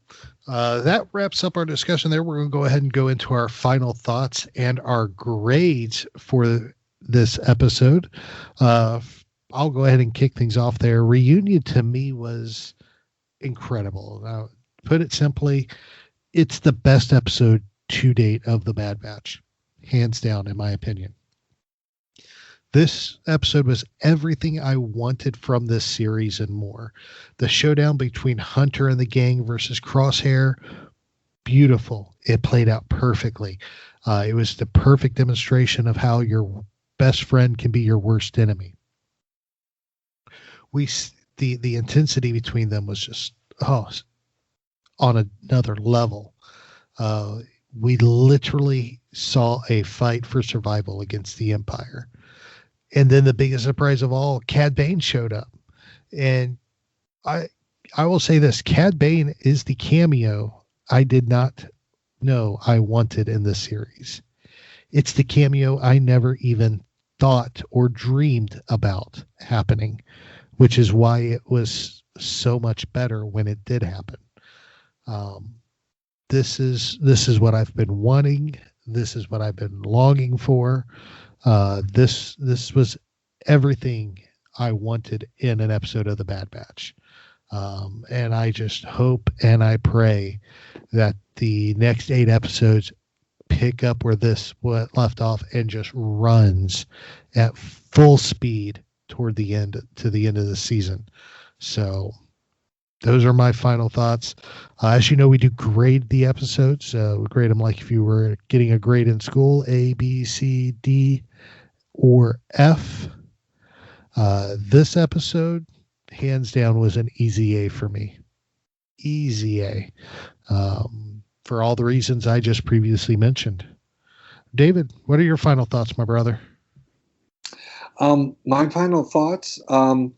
that wraps up our discussion there. We're going to go ahead and go into our final thoughts and our grades for this episode. I'll go ahead and kick things off there. Reunion to me was incredible. Now, put it simply, it's the best episode to date of the Bad Batch, hands down, in my opinion. This episode was everything I wanted from this series and more. The showdown between Hunter and the gang versus Crosshair, beautiful. It played out perfectly. It was the perfect demonstration of how your best friend can be your worst enemy. The intensity between them was just on another level. We literally saw a fight for survival against the Empire. And then the biggest surprise of all, Cad Bane showed up. And I will say this, Cad Bane is the cameo I did not know I wanted in this series. It's the cameo I never even thought or dreamed about happening, which is why it was so much better when it did happen. This is what I've been wanting. This is what I've been longing for. This was everything I wanted in an episode of The Bad Batch. And I just hope and I pray that the next 8 episodes pick up where this left off and just runs at full speed to the end of the season. So those are my final thoughts. As you know, we do grade the episodes. We grade them like if you were getting a grade in school, A, B, C, D, or F. This episode, hands down, was an easy A for me. Easy A. For all the reasons I just previously mentioned. David, what are your final thoughts, my brother? My final thoughts, I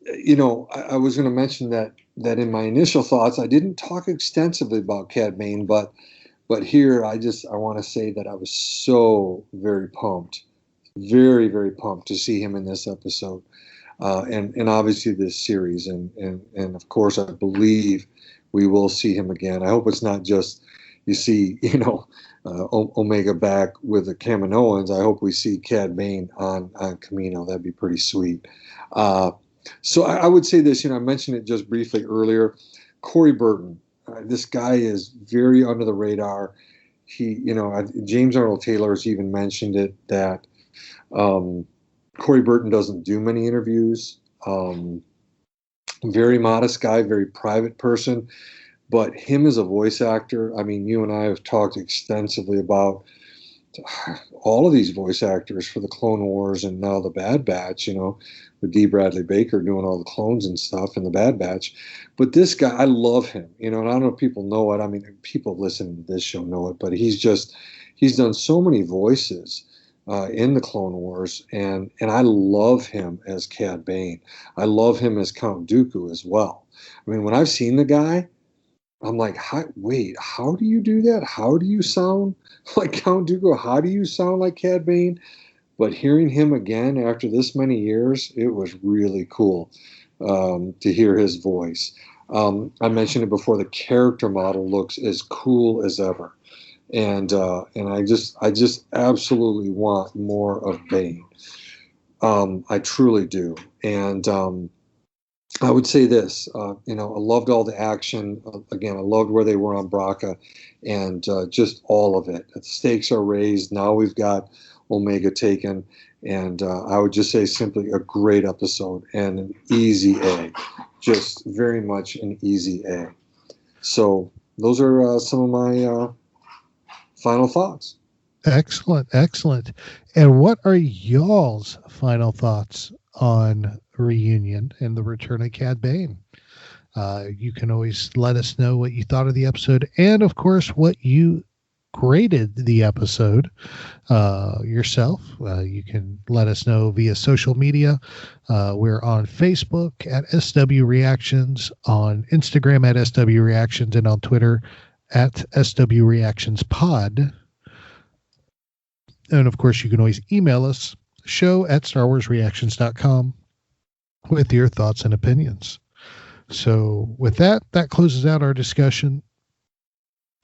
was going to mention that in my initial thoughts, I didn't talk extensively about Cad Bane, but here I want to say that I was so very pumped, very, very pumped to see him in this episode, and obviously this series, and of course I believe we will see him again. I hope it's not just you see, Omega back with the Kaminoans. I hope we see Cad Bane on Kamino. That'd be pretty sweet. So I would say this, I mentioned it just briefly earlier. Corey Burton, this guy is very under the radar. He, James Arnold Taylor has even mentioned it that Corey Burton doesn't do many interviews. Very modest guy, very private person. But him as a voice actor, I mean, you and I have talked extensively about all of these voice actors for the Clone Wars and now the Bad Batch, with D. Bradley Baker doing all the clones and stuff in the Bad Batch. But this guy, I love him, and I don't know if people know it. I mean, people listening to this show know it, but he's done so many voices in the Clone Wars, and I love him as Cad Bane. I love him as Count Dooku as well. I mean, when I've seen the guy, I'm like, wait, how do you do that? How do you sound like Count Dooku? How do you sound like Cad Bane? But hearing him again after this many years, it was really cool to hear his voice. I mentioned it before, the character model looks as cool as ever. And I just absolutely want more of Bane. I truly do. And I would say this, I loved all the action. Again, I loved where they were on Bracca, and just all of it. The stakes are raised. Now we've got Omega taken, and I would just say simply a great episode and an easy A. Just very much an easy A. So those are some of my final thoughts. Excellent. And what are y'all's final thoughts on Reunion and the return of Cad Bane? You can always let us know what you thought of the episode, and of course what you graded the episode yourself. You can let us know via social media. We're on Facebook at SW Reactions, on Instagram at SW Reactions, and on Twitter at SW Reactions Pod. And of course you can always email us, show@StarWarsReactions.com, with your thoughts and opinions. So with that closes out our discussion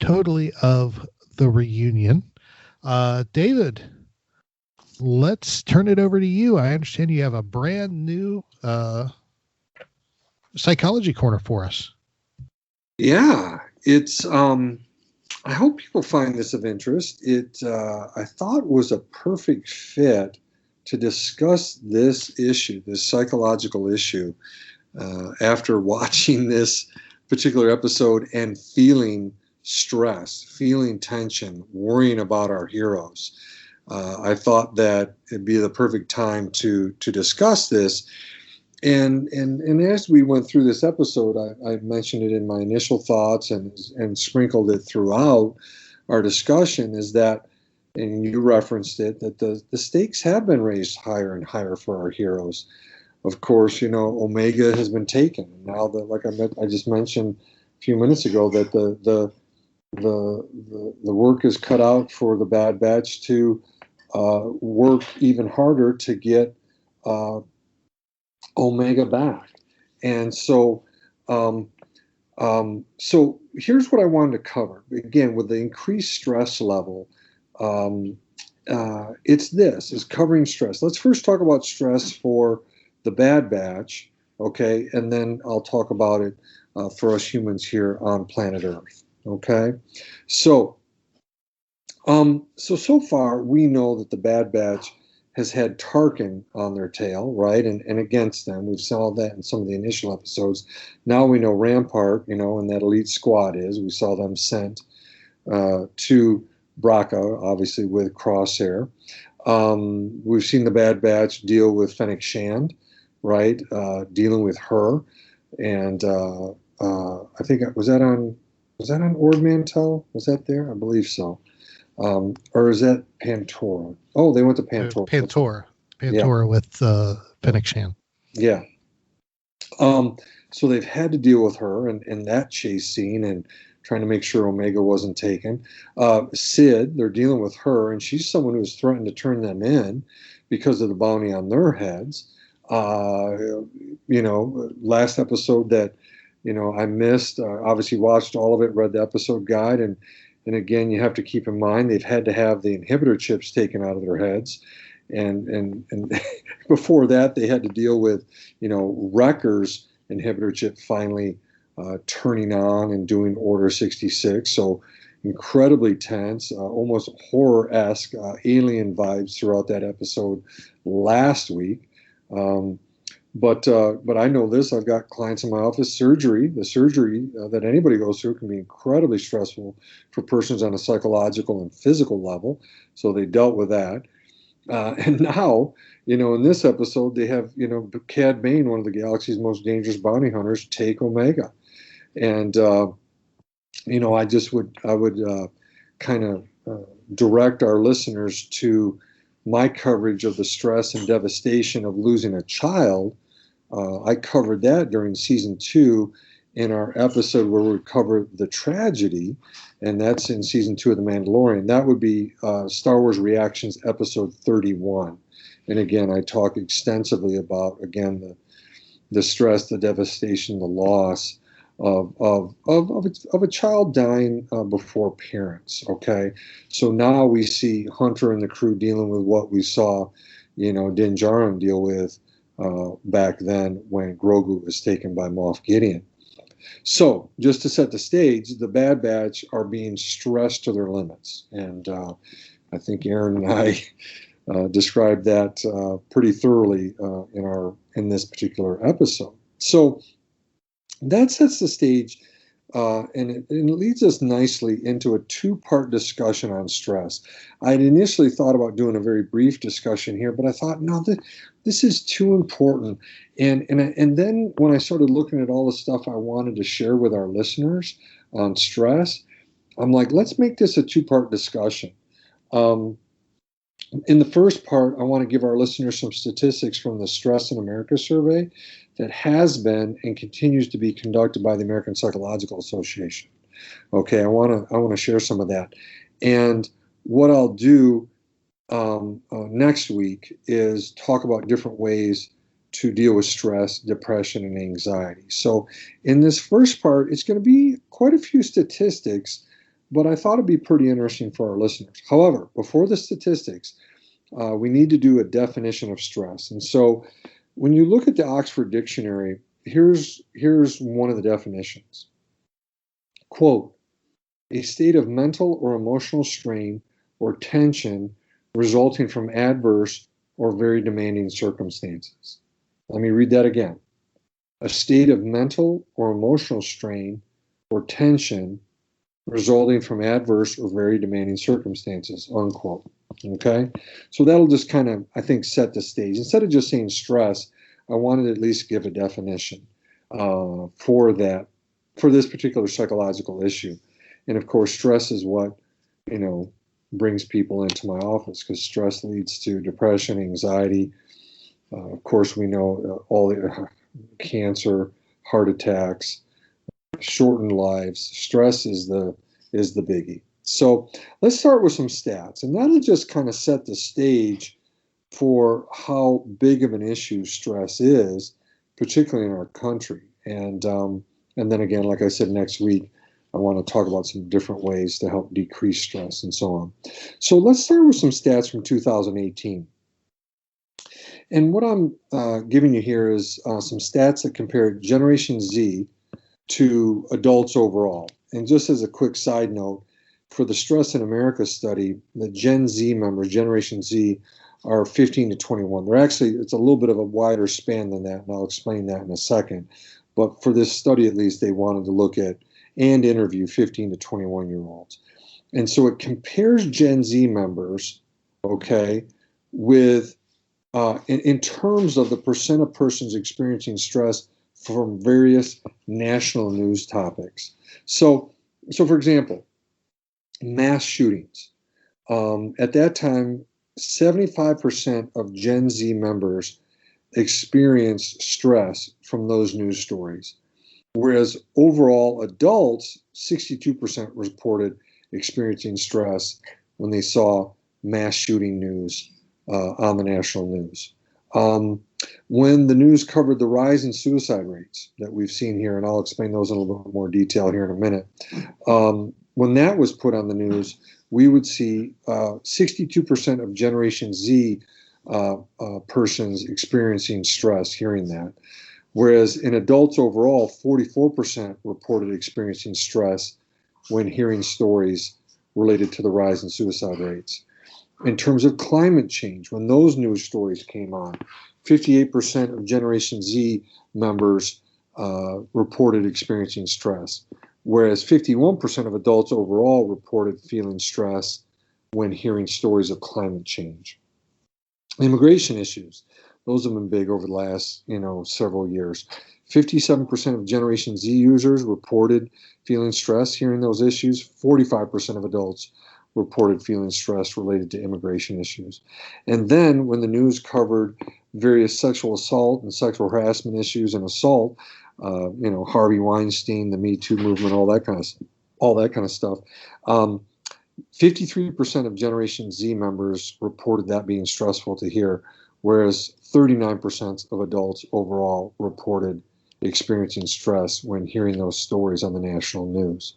totally of the Reunion. David, let's turn it over to you. I understand you have a brand new psychology corner for us. Yeah, it's I hope people find this of interest. I thought was a perfect fit to discuss this issue, this psychological issue, after watching this particular episode and feeling stress, feeling tension, worrying about our heroes. I thought that it'd be the perfect time to discuss this. And as we went through this episode, I mentioned it in my initial thoughts and sprinkled it throughout our discussion, is that, and you referenced it, that the stakes have been raised higher and higher for our heroes. Of course, Omega has been taken. Now that, like I just mentioned a few minutes ago, that the work is cut out for the Bad Batch to work even harder to get Omega back. And so here's what I wanted to cover. Again, with the increased stress level, it's covering stress. Let's first talk about stress for the Bad Batch, okay? And then I'll talk about it for us humans here on planet Earth, okay? So far we know that the Bad Batch has had Tarkin on their tail, right, and against them. We've saw that in some of the initial episodes. Now we know Rampart, and that elite squad is. We saw them sent to Bracca, obviously with Crosshair. We've seen the Bad Batch deal with Fennec Shand, right, dealing with her, and I think was that on Ord Mantell? Was that there? I believe so. Or is that Pantora? Oh, they went to Pantora. Pantora with Fennec Shand. Yeah. So they've had to deal with her and that chase scene and trying to make sure Omega wasn't taken. Sid, they're dealing with her, and she's someone who was threatened to turn them in because of the bounty on their heads. Last episode that, I missed, obviously watched all of it, read the episode guide, and again, you have to keep in mind they've had to have the inhibitor chips taken out of their heads, and before that they had to deal with, Wrecker's inhibitor chip finally turning on and doing Order 66. So incredibly tense, almost horror-esque, alien vibes throughout that episode last week. But I know this. I've got clients in my office. The surgery that anybody goes through can be incredibly stressful for persons on a psychological and physical level. So they dealt with that. And now, in this episode, they have, Cad Bane, one of the galaxy's most dangerous bounty hunters, take Omega. And, I would kind of direct our listeners to my coverage of the stress and devastation of losing a child. I covered that during season 2 in our episode where we covered the tragedy, and that's in season 2 of The Mandalorian. That would be Star Wars Reactions episode 31. And again, I talk extensively about, again, the stress, the devastation, the loss of a child dying before parents. Okay, so now we see Hunter and the crew dealing with what we saw, Din Djarin deal with back then when Grogu was taken by Moff Gideon. So just to set the stage, the Bad Batch are being stressed to their limits, and I think Aaron and I described that pretty thoroughly in this particular episode. So that sets the stage, and it leads us nicely into a 2-part discussion on stress. I'd initially thought about doing a very brief discussion here, but I thought, no, this is too important. And then when I started looking at all the stuff I wanted to share with our listeners on stress, I'm like, let's make this a 2-part discussion. In the first part, I want to give our listeners some statistics from the Stress in America survey that has been and continues to be conducted by the American Psychological Association. Okay, I want to share some of that. And what I'll do next week is talk about different ways to deal with stress, depression, and anxiety. So in this first part, it's going to be quite a few statistics, but I thought it'd be pretty interesting for our listeners. However, before the statistics, we need to do a definition of stress. And so when you look at the Oxford Dictionary, here's one of the definitions. Quote, a state of mental or emotional strain or tension resulting from adverse or very demanding circumstances. Let me read that again. A state of mental or emotional strain or tension resulting from adverse or very demanding circumstances, unquote. Okay? So that'll just kind of, I think, set the stage. Instead of just saying stress, I wanted to at least give a definition for this particular psychological issue. And of course, stress is what, brings people into my office, because stress leads to depression, anxiety. Of course, we know all the cancer, heart attacks, shortened lives. Stress is the biggie. So let's start with some stats, and that'll just kind of set the stage for how big of an issue stress is, particularly in our country. And then again, like I said, next week, I want to talk about some different ways to help decrease stress and so on. So let's start with some stats from 2018. And what I'm giving you here is some stats that compare Generation Z to adults overall. And just as a quick side note, for the Stress in America study, the Gen Z members, Generation Z, are 15 to 21. They're actually, it's a little bit of a wider span than that, and I'll explain that in a second. But for this study, at least, they wanted to look at and interview 15 to 21-year-olds. And so it compares Gen Z members, okay, with, in terms of the percent of persons experiencing stress from various national news topics. So for example, mass shootings. At that time, 75% of Gen Z members experienced stress from those news stories, whereas overall adults, 62% reported experiencing stress when they saw mass shooting news on the national news. When the news covered the rise in suicide rates that we've seen here, and I'll explain those in a little bit more detail here in a minute, when that was put on the news, we would see 62% of Generation Z persons experiencing stress hearing that. Whereas in adults overall, 44% reported experiencing stress when hearing stories related to the rise in suicide rates. In terms of climate change, when those news stories came on, 58% of Generation Z members reported experiencing stress, whereas 51% of adults overall reported feeling stress when hearing stories of climate change. Immigration issues, those have been big over the last, several years. 57% of Generation Z users reported feeling stress hearing those issues. 45% of adults reported feeling stress related to immigration issues. And then when the news covered various sexual assault and sexual harassment issues and assault, Harvey Weinstein, the Me Too movement, all that kind of stuff. 53% of Generation Z members reported that being stressful to hear, whereas 39% of adults overall reported experiencing stress when hearing those stories on the national news.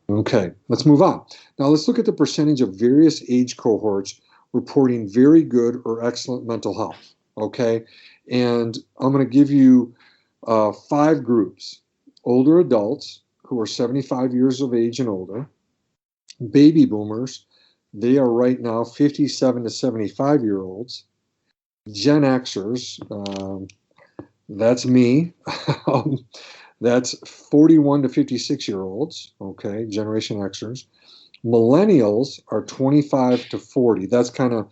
Okay, let's move on. Now let's look at the percentage of various age cohorts reporting very good or excellent mental health. Okay, and I'm going to give you 5 groups: older adults who are 75 years of age and older, baby boomers, they are right now 57 to 75-year-olds, Gen Xers, that's me, that's 41 to 56-year-olds, okay, Generation Xers. Millennials are 25 to 40. That's kind of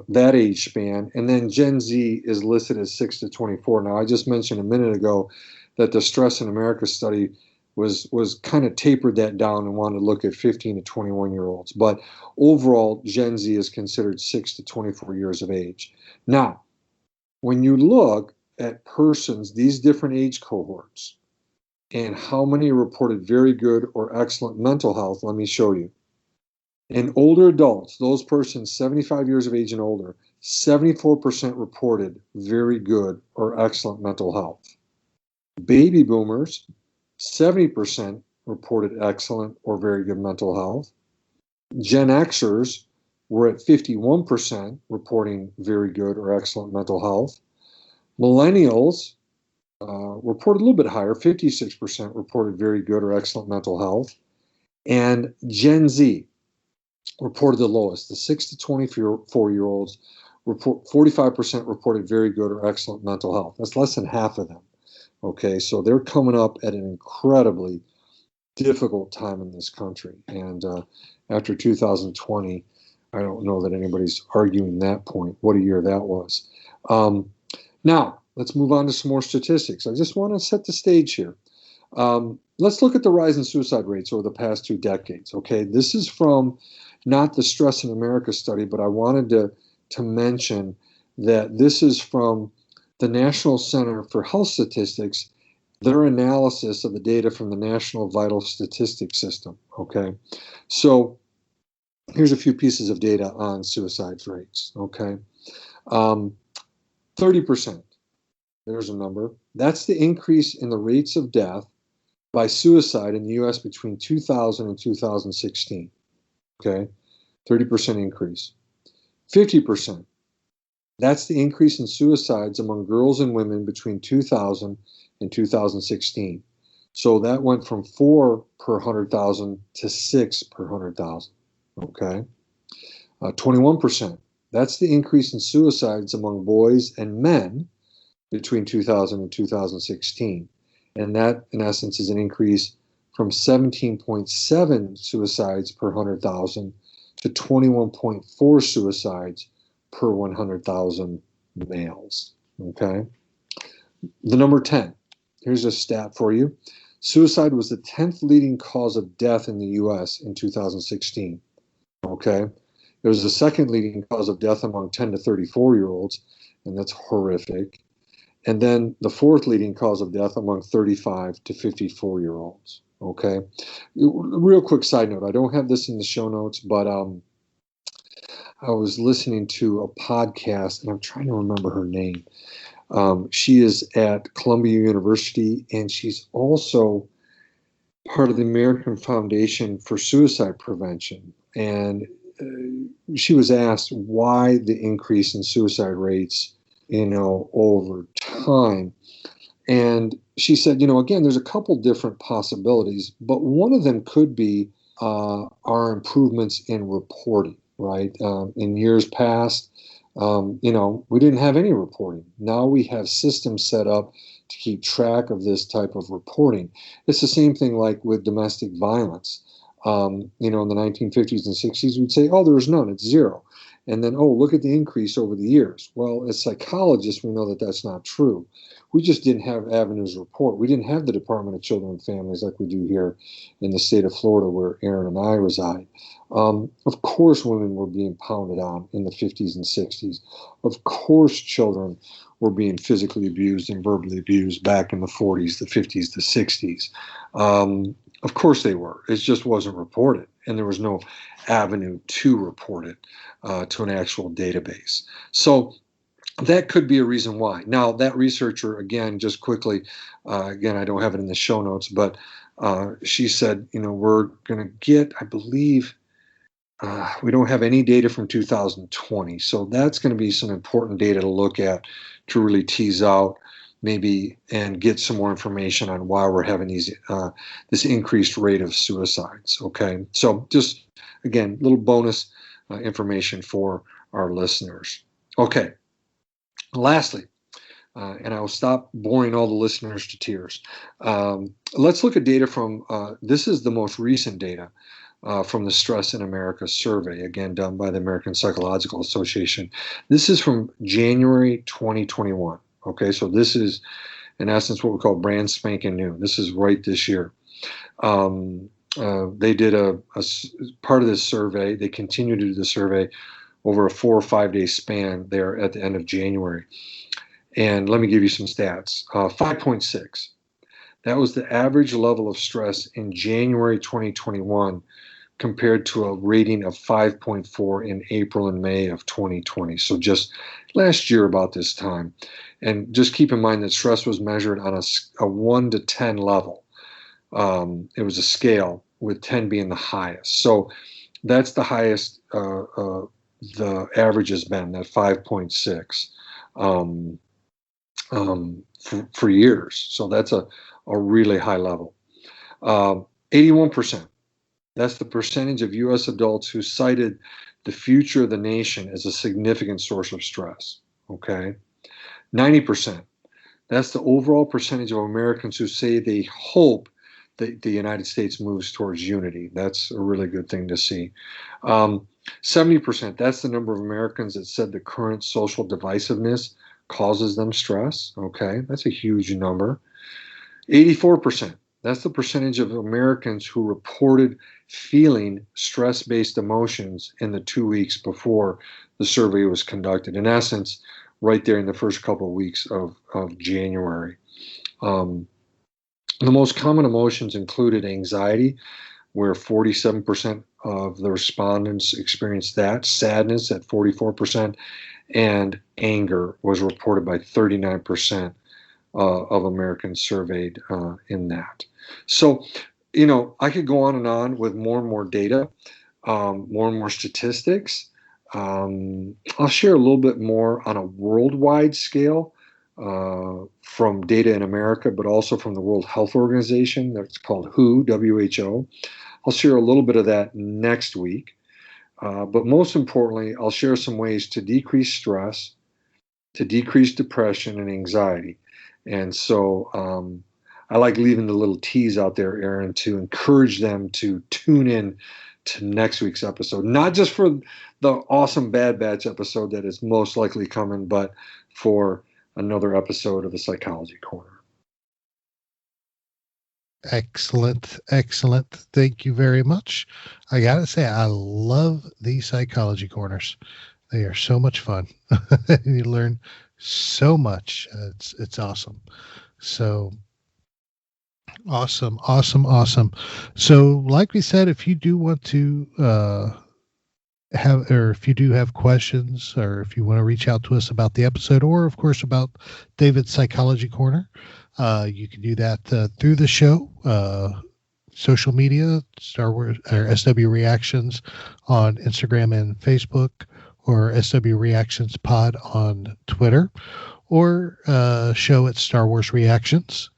that age span. And then Gen Z is listed as 6 to 24. Now, I just mentioned a minute ago that the Stress in America study was kind of tapered that down and wanted to look at 15 to 21-year-olds. But overall, Gen Z is considered 6 to 24 years of age. Now, when you look at persons, these different age cohorts, and how many reported very good or excellent mental health, let me show you. In older adults, those persons 75 years of age and older, 74% reported very good or excellent mental health. Baby boomers, 70% reported excellent or very good mental health. Gen Xers were at 51% reporting very good or excellent mental health. Millennials reported a little bit higher, 56% reported very good or excellent mental health. And Gen Z reported the lowest. The 6 to 24-year-olds, 45% reported very good or excellent mental health. That's less than half of them. Okay, so they're coming up at an incredibly difficult time in this country. And after 2020, I don't know that anybody's arguing that point. What a year that was. Now, let's move on to some more statistics. I just want to set the stage here. Let's look at the rise in suicide rates over the past 2 decades. Okay, this is from not the Stress in America study, but I wanted to mention that this is from the National Center for Health Statistics, their analysis of the data from the National Vital Statistics System. Okay, so here's a few pieces of data on suicide rates. Okay, 30%. There's a number. That's the increase in the rates of death by suicide in the U.S. between 2000 and 2016. Okay, 30% increase. 50%. That's the increase in suicides among girls and women between 2000 and 2016. So that went from 4 per 100,000 to 6 per 100,000. Okay, 21%. That's the increase in suicides among boys and men between 2000 and 2016. And that, in essence, is an increase from 17.7 suicides per 100,000 to 21.4 suicides per 100,000 males. Okay. The number 10. Here's a stat for you. Suicide was the 10th leading cause of death in the U.S. in 2016. Okay. It was the second leading cause of death among 10 to 34-year-olds, and that's horrific. And then the fourth leading cause of death among 35 to 54-year-olds. Okay. Real quick side note. I don't have this in the show notes, but I was listening to a podcast, and I'm trying to remember her name. She is at Columbia University, and she's also part of the American Foundation for Suicide Prevention. And she was asked why the increase in suicide rates, over time. And she said, again, there's a couple different possibilities, but one of them could be our improvements in reporting, right? In years past, we didn't have any reporting. Now we have systems set up to keep track of this type of reporting. It's the same thing like with domestic violence. In the 1950s and 60s, we'd say, oh, there's none, it's zero. And then, oh, look at the increase over the years. Well, as psychologists, we know that that's not true. We just didn't have avenues to report. We didn't have the Department of Children and Families like we do here in the state of Florida where Aaron and I reside. Of course, women were being pounded on in the 50s and 60s. Of course, children were being physically abused and verbally abused back in the 40s, the 50s, the 60s. Of course they were. It just wasn't reported, and there was no avenue to report it to an actual database. So that could be a reason why. Now, that researcher, again, just quickly, again, I don't have it in the show notes, but she said, we're going to get, I believe, we don't have any data from 2020. So that's going to be some important data to look at to really tease out maybe and get some more information on why we're having this increased rate of suicides. Okay. So just, again, little bonus information for our listeners. Okay. Lastly, and I will stop boring all the listeners to tears. Let's look at data from, this is the most recent data from the Stress in America survey, again, done by the American Psychological Association. This is from January 2021. Okay, so this is, in essence, what we call brand spanking new. This is right this year. They did a part of this survey. They continue to do the survey over a 4 or 5 day span there at the end of January. And let me give you some stats. 5.6. That was the average level of stress in January 2021 compared to a rating of 5.4 in April and May of 2020. So just last year about this time. And just keep in mind that stress was measured on a 1 to 10 level. It was a scale with 10 being the highest. So that's the highest the average has been, that 5.6 for years. So that's a really high level. 81%. That's the percentage of U.S. adults who cited the future of the nation as a significant source of stress. Okay. 90%. That's the overall percentage of Americans who say they hope that the United States moves towards unity. That's a really good thing to see. 70%. That's the number of Americans that said the current social divisiveness causes them stress. Okay. That's a huge number. 84%. That's the percentage of Americans who reported feeling stress-based emotions in the 2 weeks before the survey was conducted. In essence, right there in the first couple of weeks of January. The most common emotions included anxiety, where 47% of the respondents experienced that, sadness at 44%, and anger was reported by 39% of Americans surveyed in that. So, I could go on with more and more data, more and more statistics. I'll share a little bit more on a worldwide scale from data in America, but also from the World Health Organization. That's called WHO, WHO. I'll share a little bit of that next week. But most importantly, I'll share some ways to decrease stress, to decrease depression and anxiety. And so I like leaving the little tease out there, Aaron, to encourage them to tune in to next week's episode. Not just for the awesome Bad Batch episode that is most likely coming, but for another episode of the Psychology Corner. Excellent. Thank you very much. I gotta say, I love these Psychology Corners. They are so much fun. You learn so much. It's awesome. So awesome. So like we said, if you do want to if you do have questions, or if you want to reach out to us about the episode, or of course about David's Psychology Corner, you can do that through the show, social media, Star Wars or SW Reactions on Instagram and Facebook, or SW Reactions Pod on Twitter, or show at Star Wars Reactions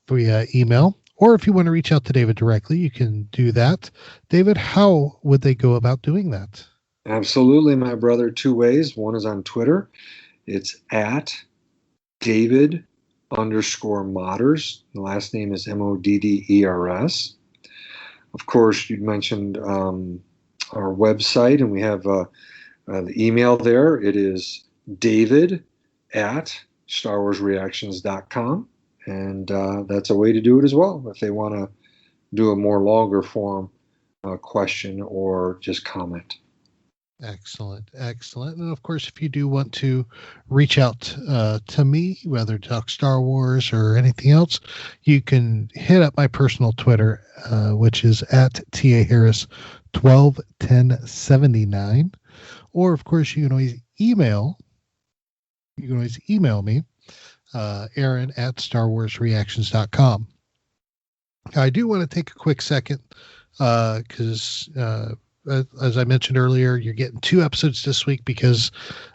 via email. Or if you want to reach out to David directly, you can do that. David, how would they go about doing that? Absolutely, my brother. Two ways. One is on Twitter. It's at David_Modders. The last name is Modders. Of course, you mentioned our website, and we have the email there. It is david@starwarsreactions.com. And that's a way to do it as well, if they want to do a more longer form question or just comment. Excellent. And of course, if you do want to reach out to me, whether to talk Star Wars or anything else, you can hit up my personal Twitter, which is at TAHarris121079. Or of course, you can always email me, Aaron at StarWarsReactions.com. I do want to take a quick second because as I mentioned earlier, you're getting 2 episodes this week because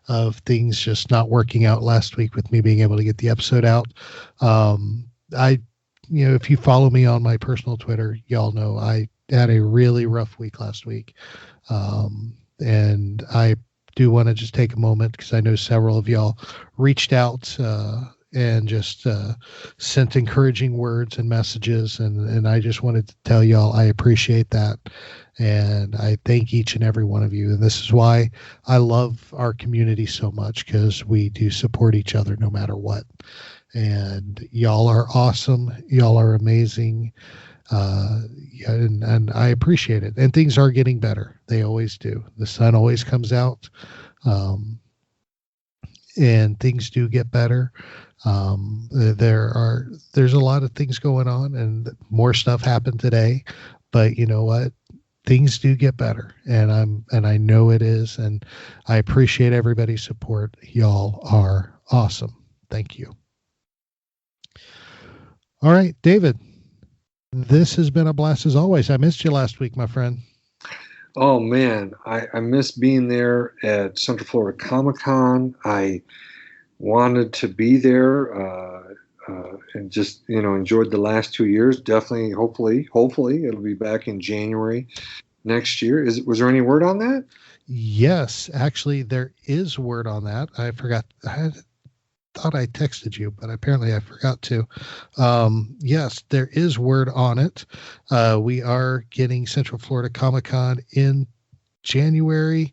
of things just not working out last week with me being able to get the episode out. If you follow me on my personal Twitter, y'all know I had a really rough week last week. And I do want to just take a moment, because I know several of y'all reached out and just sent encouraging words and messages. And I just wanted to tell y'all I appreciate that. And I thank each and every one of you. And this is why I love our community so much, because we do support each other no matter what. And y'all are awesome. Y'all are amazing. And I appreciate it. And things are getting better. They always do. The sun always comes out. And things do get better. There's a lot of things going on, and more stuff happened today, but you know what? Things do get better, and I know it is, and I appreciate everybody's support. Y'all are awesome. Thank you. All right, David, this has been a blast as always. I missed you last week, my friend. Oh man, I missed being there at Central Florida Comic-Con. I wanted to be there and just enjoyed the last 2 years. Definitely, hopefully it'll be back in January next year. Was there any word on that? Yes, actually there is word on that. I forgot. I thought I texted you, but apparently I forgot to. Yes, there is word on it. We are getting Central Florida Comic-Con in January.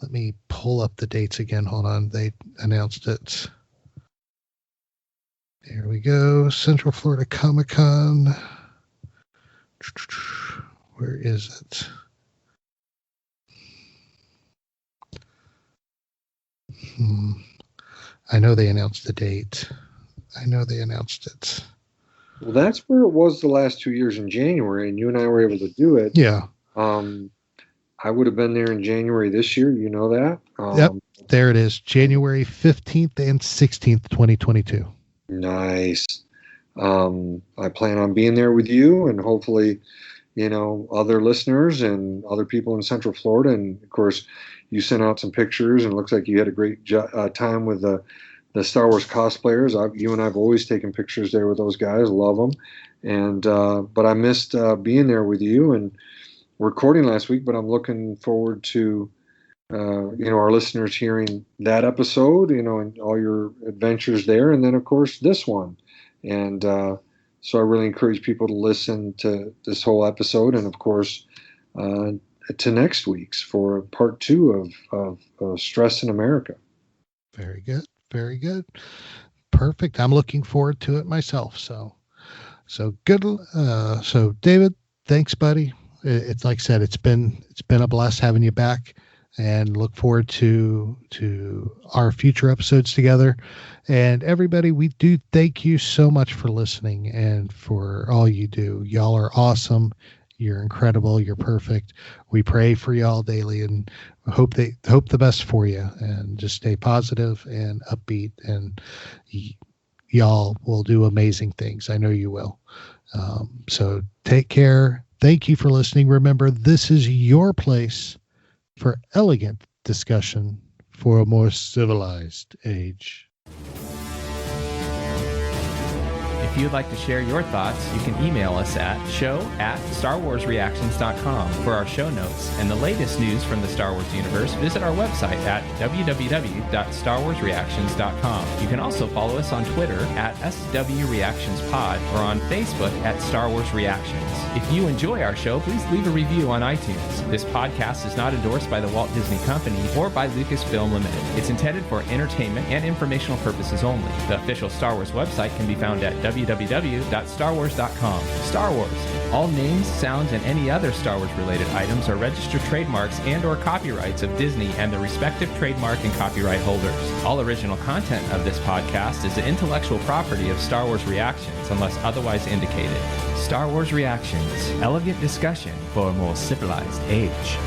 Let me pull up the dates again. Hold on. They announced it. There we go. Central Florida Comic-Con. Where is it? I know they announced the date. I know they announced it. Well, that's where it was the last 2 years, in January, and you and I were able to do it. Yeah. I would have been there in January this year. You know that? Yep. There it is. January 15th and 16th, 2022. Nice. I plan on being there with you, and hopefully, other listeners and other people in Central Florida. And of course, you sent out some pictures, and it looks like you had a great time with the Star Wars cosplayers. You and I've always taken pictures there with those guys. Love them. And but I missed being there with you, and recording last week, but I'm looking forward to our listeners hearing that episode, and all your adventures there, and then of course this one. And so I really encourage people to listen to this whole episode, and of course to next week's for part 2 of Stress in America. Very good. Very good. Perfect. I'm looking forward to it myself. So good. So David, thanks, buddy. It's like I said, it's been a blast having you back, and look forward to our future episodes together. And everybody, we do thank you so much for listening and for all you do. Y'all are awesome. You're incredible. You're perfect. We pray for y'all daily and hope the best for you, and just stay positive and upbeat, and y'all will do amazing things. I know you will. So take care. Thank you for listening. Remember, this is your place for elegant discussion for a more civilized age. If you'd like to share your thoughts, you can email us at show@starwarsreactions.com for our show notes and the latest news from the Star Wars universe. Visit our website at www.starwarsreactions.com. You can also follow us on Twitter at SWReactionsPod or on Facebook at Star Wars Reactions. If you enjoy our show, please leave a review on iTunes. This podcast is not endorsed by the Walt Disney Company or by Lucasfilm Limited. It's intended for entertainment and informational purposes only. The official Star Wars website can be found at www.starwars.com. Star Wars. All names, sounds, and any other Star Wars related items are registered trademarks and or copyrights of Disney and the respective trademark and copyright holders. All original content of this podcast is the intellectual property of Star Wars Reactions unless otherwise indicated. Star Wars Reactions. Elegant discussion for a more civilized age.